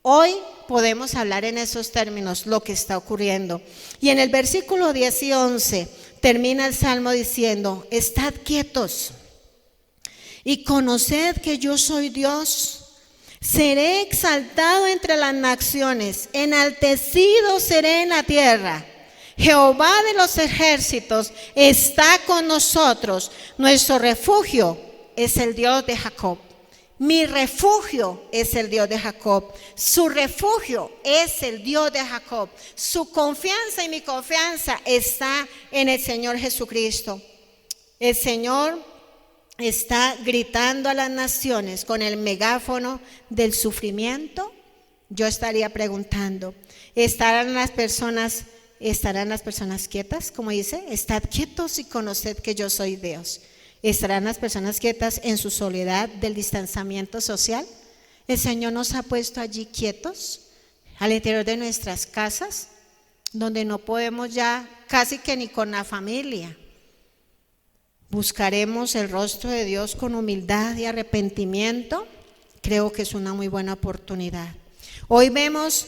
Hoy podemos hablar en esos términos lo que está ocurriendo. Y en el versículo 10 y 11 termina el salmo diciendo, estad quietos y conoced que yo soy Dios. Seré exaltado entre las naciones, enaltecido seré en la tierra. Jehová de los ejércitos está con nosotros. Nuestro refugio es el Dios de Jacob. Mi refugio es el Dios de Jacob. Su refugio es el Dios de Jacob. Su confianza y mi confianza está en el Señor Jesucristo. El Señor está gritando a las naciones con el megáfono del sufrimiento. Yo estaría preguntando, ¿estarán las personas quietas? Como dice, estad quietos y conoced que yo soy Dios. ¿Estarán las personas quietas en su soledad del distanciamiento social? El Señor nos ha puesto allí quietos, al interior de nuestras casas, donde no podemos ya casi que ni con la familia. Buscaremos el rostro de Dios con humildad y arrepentimiento. Creo que es una muy buena oportunidad. Hoy vemos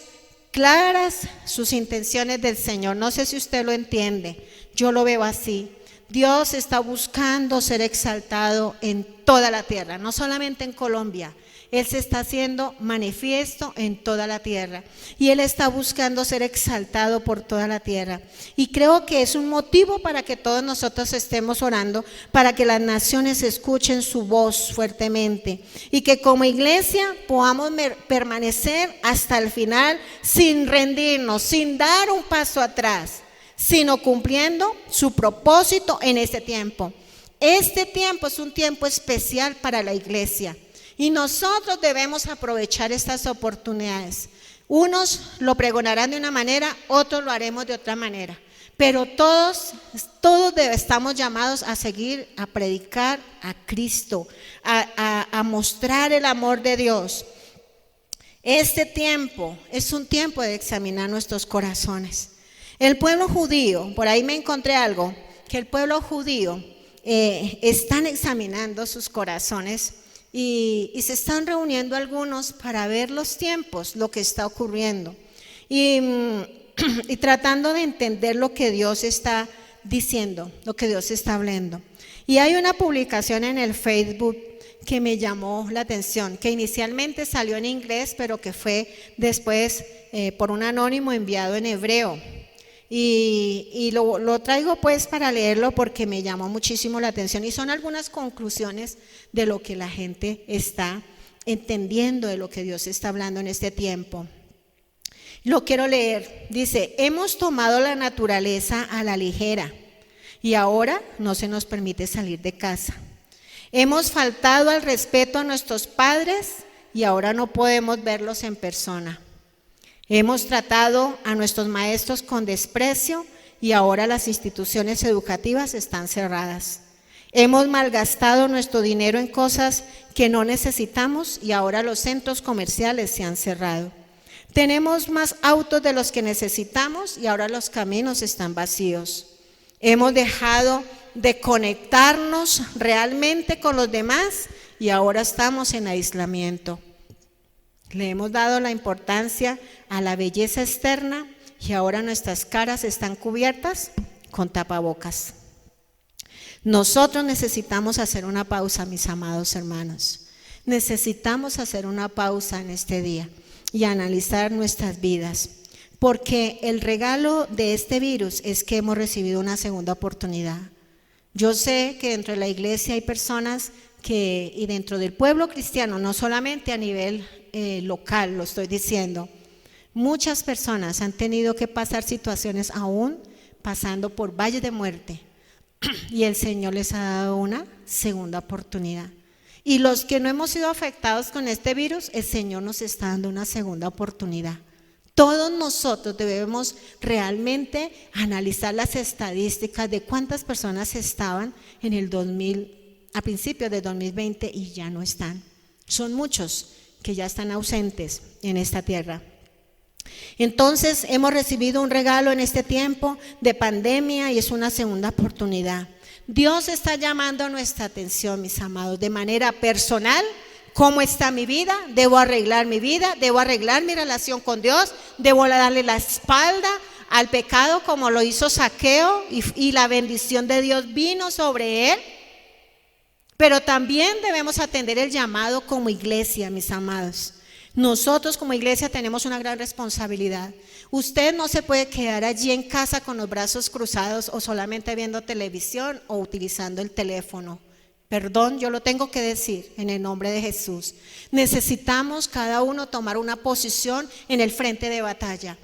claras sus intenciones del Señor. No sé si usted lo entiende, yo lo veo así. Dios está buscando ser exaltado en toda la tierra, no solamente en Colombia. Él se está haciendo manifiesto en toda la tierra y Él está buscando ser exaltado por toda la tierra. Y creo que es un motivo para que todos nosotros estemos orando, para que las naciones escuchen su voz fuertemente y que como iglesia podamos permanecer hasta el final sin rendirnos, sin dar un paso atrás, sino cumpliendo su propósito en este tiempo. Este tiempo es un tiempo especial para la iglesia y nosotros debemos aprovechar estas oportunidades. Unos lo pregonarán de una manera, otros lo haremos de otra manera, pero todos estamos llamados a seguir, a predicar a Cristo, a mostrar el amor de Dios. Este tiempo es un tiempo de examinar nuestros corazones. El pueblo judío, por ahí me encontré algo, que el pueblo judío están examinando sus corazones y se están reuniendo algunos para ver los tiempos, lo que está ocurriendo y tratando de entender lo que Dios está diciendo, lo que Dios está hablando. Y hay una publicación en el Facebook que me llamó la atención, que inicialmente salió en inglés, pero que fue después por un anónimo enviado en hebreo. Y lo traigo pues para leerlo porque me llamó muchísimo la atención y son algunas conclusiones de lo que la gente está entendiendo, de lo que Dios está hablando en este tiempo. Lo quiero leer. Dice, hemos tomado la naturaleza a la ligera y ahora no se nos permite salir de casa. Hemos faltado al respeto a nuestros padres y ahora no podemos verlos en persona. Hemos tratado a nuestros maestros con desprecio y ahora las instituciones educativas están cerradas. Hemos malgastado nuestro dinero en cosas que no necesitamos y ahora los centros comerciales se han cerrado. Tenemos más autos de los que necesitamos y ahora los caminos están vacíos. Hemos dejado de conectarnos realmente con los demás y ahora estamos en aislamiento. Le hemos dado la importancia a la belleza externa y ahora nuestras caras están cubiertas con tapabocas. Nosotros necesitamos hacer una pausa, mis amados hermanos. Necesitamos hacer una pausa en este día y analizar nuestras vidas, porque el regalo de este virus es que hemos recibido una segunda oportunidad. Yo sé que dentro de la iglesia hay personas y dentro del pueblo cristiano, no solamente a nivel local, lo estoy diciendo, muchas personas han tenido que pasar situaciones aún pasando por valles de muerte, y el Señor les ha dado una segunda oportunidad. Y los que no hemos sido afectados con este virus, el Señor nos está dando una segunda oportunidad. Todos nosotros debemos realmente analizar las estadísticas de cuántas personas estaban en el 2000, a principios de 2020 y ya no están. Son muchos que ya están ausentes en esta tierra. Entonces hemos recibido un regalo en este tiempo de pandemia y es una segunda oportunidad. Dios está llamando nuestra atención, mis amados, de manera personal. ¿Cómo está mi vida? ¿Debo arreglar mi vida? ¿Debo arreglar mi relación con Dios? ¿Debo darle la espalda al pecado como lo hizo Zaqueo y la bendición de Dios vino sobre él? Pero también debemos atender el llamado como iglesia, mis amados. Nosotros como iglesia tenemos una gran responsabilidad. Usted no se puede quedar allí en casa con los brazos cruzados o solamente viendo televisión o utilizando el teléfono. Perdón, yo lo tengo que decir en el nombre de Jesús. Necesitamos cada uno tomar una posición en el frente de batalla.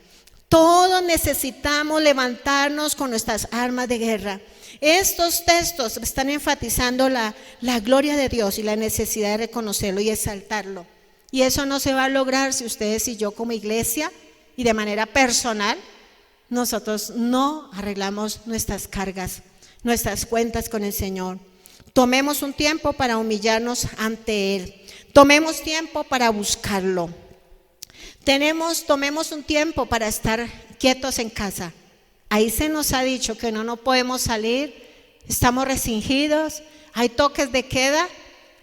Todos necesitamos levantarnos con nuestras armas de guerra. Estos textos están enfatizando la gloria de Dios y la necesidad de reconocerlo y exaltarlo. Y eso no se va a lograr si ustedes y yo como iglesia y de manera personal, nosotros no arreglamos nuestras cargas, nuestras cuentas con el Señor. Tomemos un tiempo para humillarnos ante Él. Tomemos tiempo para buscarlo. Tomemos un tiempo para estar quietos en casa. Ahí se nos ha dicho que no podemos salir, estamos restringidos, hay toques de queda,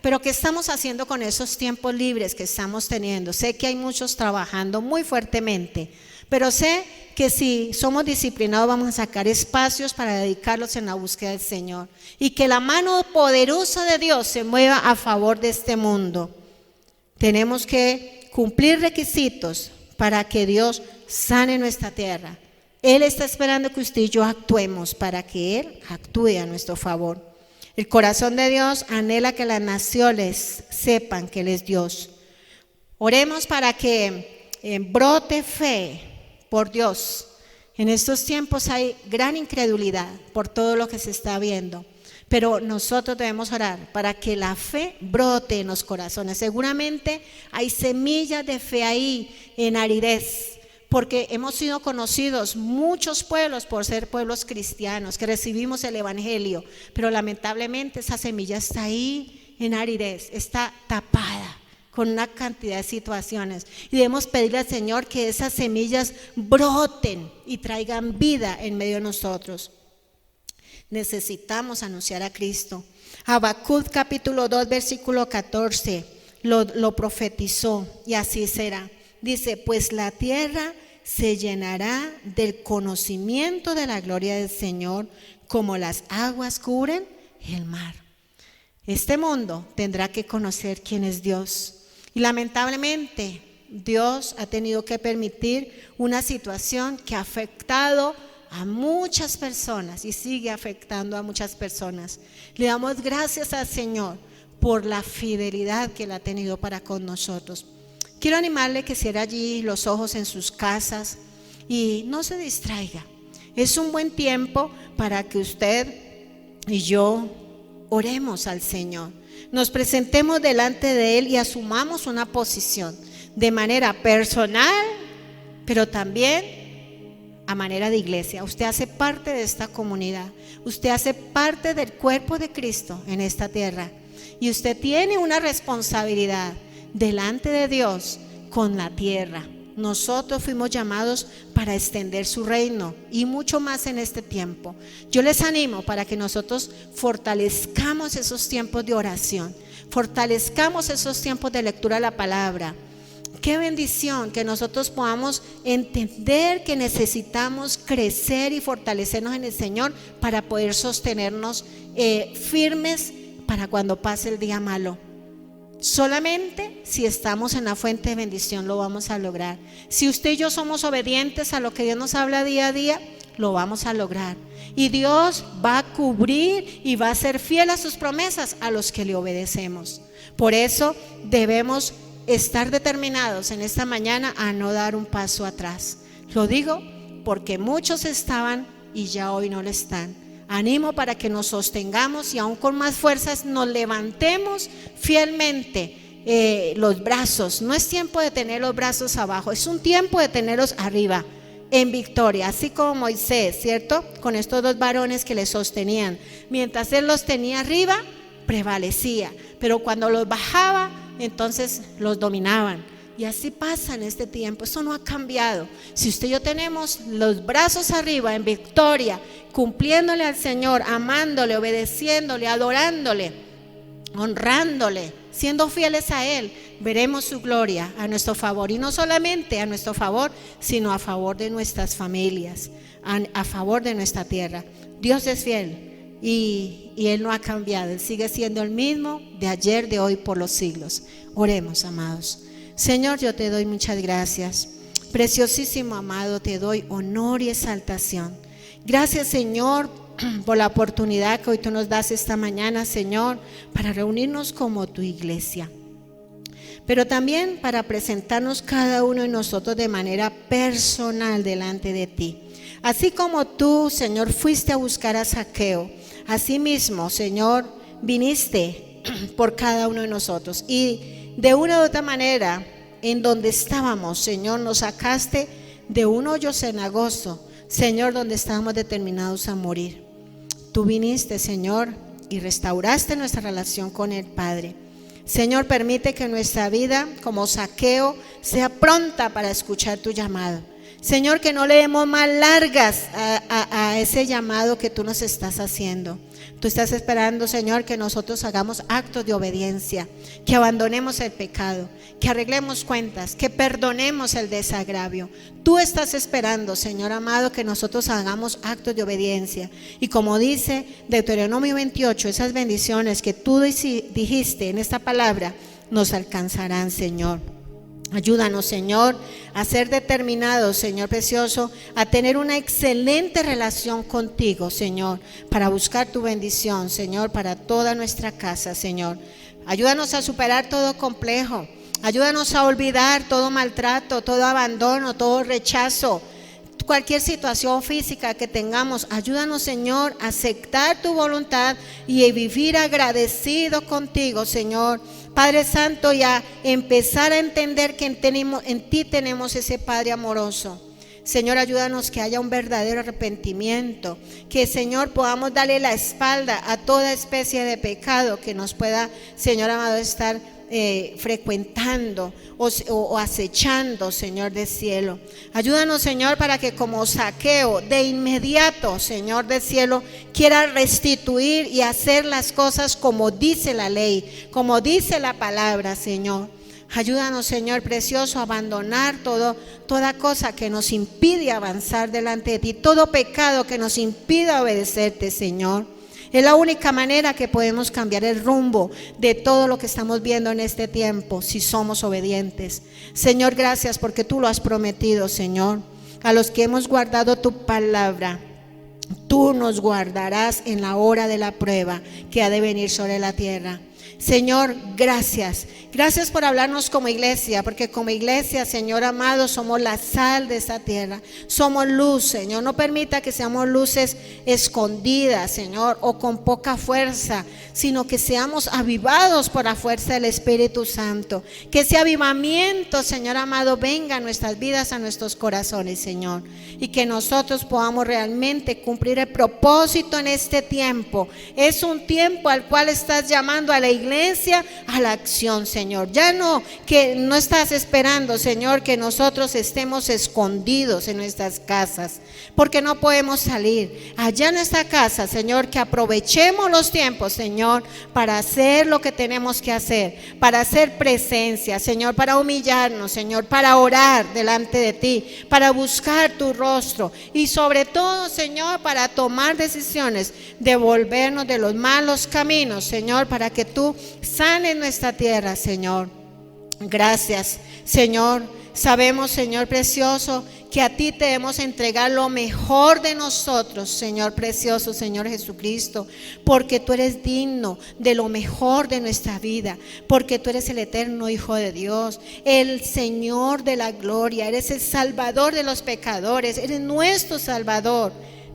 pero ¿qué estamos haciendo con esos tiempos libres que estamos teniendo? Sé que hay muchos trabajando muy fuertemente, pero sé que si somos disciplinados vamos a sacar espacios para dedicarlos en la búsqueda del Señor y que la mano poderosa de Dios se mueva a favor de este mundo. Tenemos que cumplir requisitos para que Dios sane nuestra tierra. Él está esperando que usted y yo actuemos para que Él actúe a nuestro favor. El corazón de Dios anhela que las naciones sepan que Él es Dios. Oremos para que brote fe por Dios. En estos tiempos hay gran incredulidad por todo lo que se está viendo, pero nosotros debemos orar para que la fe brote en los corazones. Seguramente hay semillas de fe ahí en aridez, porque hemos sido conocidos muchos pueblos por ser pueblos cristianos, que recibimos el evangelio, pero lamentablemente esa semilla está ahí en aridez, está tapada con una cantidad de situaciones, y debemos pedirle al Señor que esas semillas broten y traigan vida en medio de nosotros. Necesitamos anunciar a Cristo. Habacuc capítulo 2 versículo 14 lo profetizó y así será. Dice, pues la tierra se llenará del conocimiento de la gloria del Señor, como las aguas cubren el mar. Este mundo tendrá que conocer quién es Dios. Y lamentablemente Dios ha tenido que permitir una situación que ha afectado a muchas personas y sigue afectando a muchas personas. Le damos gracias al Señor por la fidelidad que Él ha tenido para con nosotros. Quiero animarle que cierre allí los ojos en sus casas y no se distraiga. Es un buen tiempo para que usted y yo oremos al Señor. Nos presentemos delante de Él y asumamos una posición de manera personal, pero también a manera de iglesia. Usted hace parte de esta comunidad. Usted hace parte del cuerpo de Cristo en esta tierra. Y usted tiene una responsabilidad delante de Dios con la tierra. Nosotros fuimos llamados para extender su reino y mucho más en este tiempo. Yo les animo para que nosotros fortalezcamos esos tiempos de oración, fortalezcamos esos tiempos de lectura de la palabra Qué bendición que nosotros podamos entender que necesitamos crecer y fortalecernos en el Señor para poder sostenernos firmes para cuando pase el día malo. Solamente si estamos en la fuente de bendición lo vamos a lograr. Si usted y yo somos obedientes a lo que Dios nos habla día a día, lo vamos a lograr. Y Dios va a cubrir y va a ser fiel a sus promesas a los que le obedecemos. Por eso debemos estar determinados en esta mañana a no dar un paso atrás. Lo digo porque muchos estaban y ya hoy no lo están. Animo para que nos sostengamos y aún con más fuerzas nos levantemos fielmente los brazos. No es tiempo de tener los brazos abajo, es un tiempo de tenerlos arriba en victoria, así como Moisés, ¿cierto? Con estos dos varones que le sostenían. Mientras él los tenía arriba, prevalecía, pero cuando los bajaba, entonces los dominaban. Y así pasa en este tiempo, eso no ha cambiado. Si usted y yo tenemos los brazos arriba en victoria, cumpliéndole al Señor, amándole, obedeciéndole, adorándole, honrándole, siendo fieles a Él, veremos su gloria a nuestro favor. Y no solamente a nuestro favor, sino a favor de nuestras familias, a favor de nuestra tierra. Dios es fiel y Él no ha cambiado. Él sigue siendo el mismo de ayer, de hoy, por los siglos. Oremos, amados. Señor, yo te doy muchas gracias. Preciosísimo amado, te doy honor y exaltación. Gracias, Señor, por la oportunidad que hoy tú nos das esta mañana, Señor, para reunirnos como tu iglesia, pero también para presentarnos cada uno de nosotros de manera personal delante de ti. Así como tú, Señor, fuiste a buscar a Zaqueo, así mismo, Señor, viniste por cada uno de nosotros y de una u otra manera, en donde estábamos, Señor, nos sacaste de un hoyo cenagoso, Señor, donde estábamos determinados a morir. Tú viniste, Señor, y restauraste nuestra relación con el Padre. Señor, permite que nuestra vida como Zaqueo sea pronta para escuchar tu llamado. Señor, que no le demos más largas a ese llamado que tú nos estás haciendo. Tú estás esperando, Señor, que nosotros hagamos actos de obediencia, que abandonemos el pecado, que arreglemos cuentas, que perdonemos el desagravio. Tú estás esperando, Señor amado, que nosotros hagamos actos de obediencia. Y como dice Deuteronomio 28, esas bendiciones que tú dijiste en esta palabra nos alcanzarán, Señor. Ayúdanos, Señor, a ser determinados, Señor precioso, a tener una excelente relación contigo, Señor, para buscar tu bendición, Señor, para toda nuestra casa, Señor. Ayúdanos a superar todo complejo. Ayúdanos a olvidar todo maltrato, todo abandono, todo rechazo, cualquier situación física que tengamos. Ayúdanos, Señor, a aceptar tu voluntad y a vivir agradecido contigo, Señor. Padre Santo, y a empezar a entender que en ti tenemos ese Padre amoroso. Señor, ayúdanos que haya un verdadero arrepentimiento, que, Señor, podamos darle la espalda a toda especie de pecado que nos pueda, Señor amado, estar frecuentando o acechando, Señor del cielo. Ayúdanos, Señor, para que como Zaqueo de inmediato, Señor del cielo, quiera restituir y hacer las cosas como dice la ley, como dice la palabra, Señor. Ayúdanos, Señor precioso, a abandonar toda cosa que nos impide avanzar delante de ti, todo pecado que nos impida obedecerte, Señor. Es la única manera que podemos cambiar el rumbo de todo lo que estamos viendo en este tiempo, si somos obedientes. Señor, gracias porque tú lo has prometido, Señor. A los que hemos guardado tu palabra, tú nos guardarás en la hora de la prueba que ha de venir sobre la tierra. Señor, gracias. Gracias por hablarnos como iglesia, porque como iglesia, Señor amado, somos la sal de esta tierra. Somos luz, Señor. No permita que seamos luces escondidas, Señor, o con poca fuerza, sino que seamos avivados por la fuerza del Espíritu Santo. Que ese avivamiento, Señor amado, venga a nuestras vidas, a nuestros corazones, Señor. Y que nosotros podamos realmente cumplir el propósito en este tiempo. Es un tiempo al cual estás llamando a la iglesia iglesia a la acción, Señor. Ya no, que no estás esperando, Señor, que nosotros estemos escondidos en nuestras casas, porque no podemos salir. Allá en esta casa, Señor, que aprovechemos los tiempos, Señor, para hacer lo que tenemos que hacer, para hacer presencia, Señor, para humillarnos, Señor, para orar delante de ti, para buscar tu rostro y sobre todo, Señor, para tomar decisiones de volvernos de los malos caminos, Señor, para que tú sanes nuestra tierra, Señor. Gracias, Señor. Sabemos, Señor precioso, que a ti te debemos entregar lo mejor de nosotros, Señor precioso, Señor Jesucristo, porque tú eres digno de lo mejor de nuestra vida, porque tú eres el eterno Hijo de Dios, el Señor de la gloria, eres el Salvador de los pecadores, eres nuestro Salvador.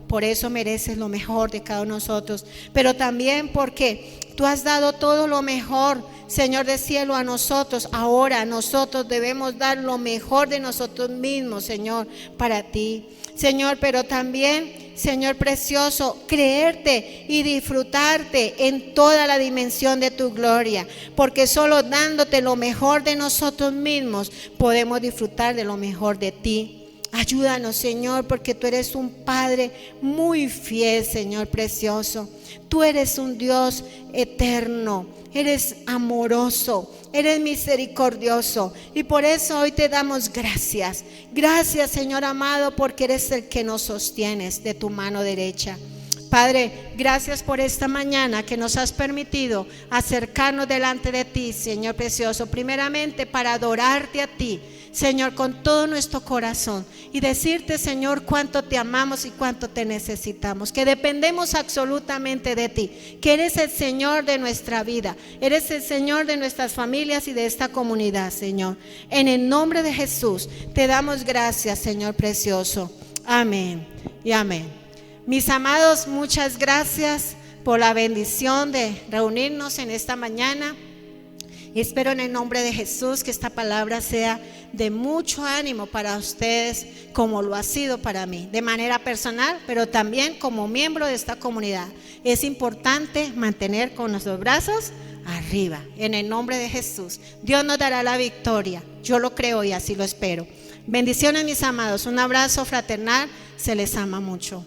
Por eso mereces lo mejor de cada uno de nosotros, pero también porque tú has dado todo lo mejor, Señor del cielo, a nosotros. Ahora nosotros debemos dar lo mejor de nosotros mismos, Señor, para ti, Señor. Pero también, Señor precioso, creerte y disfrutarte en toda la dimensión de tu gloria, porque solo dándote lo mejor de nosotros mismos podemos disfrutar de lo mejor de ti. Ayúdanos, Señor, porque tú eres un Padre muy fiel, Señor precioso. Tú eres un Dios eterno, eres amoroso, eres misericordioso, y por eso hoy te damos gracias. Gracias, Señor amado, porque eres el que nos sostienes de tu mano derecha. Padre, gracias por esta mañana que nos has permitido acercarnos delante de ti, Señor precioso, primeramente para adorarte a ti, Señor, con todo nuestro corazón, y decirte, Señor, cuánto te amamos y cuánto te necesitamos, que dependemos absolutamente de ti, que eres el Señor de nuestra vida, eres el Señor de nuestras familias y de esta comunidad, Señor. En el nombre de Jesús te damos gracias, Señor precioso. Amén y amén. Mis amados, muchas gracias por la bendición de reunirnos en esta mañana. Y espero en el nombre de Jesús que esta palabra sea de mucho ánimo para ustedes, como lo ha sido para mí, de manera personal, pero también como miembro de esta comunidad. Es importante mantener con nuestros brazos arriba, en el nombre de Jesús. Dios nos dará la victoria. Yo lo creo y así lo espero. Bendiciones, mis amados. Un abrazo fraternal. Se les ama mucho.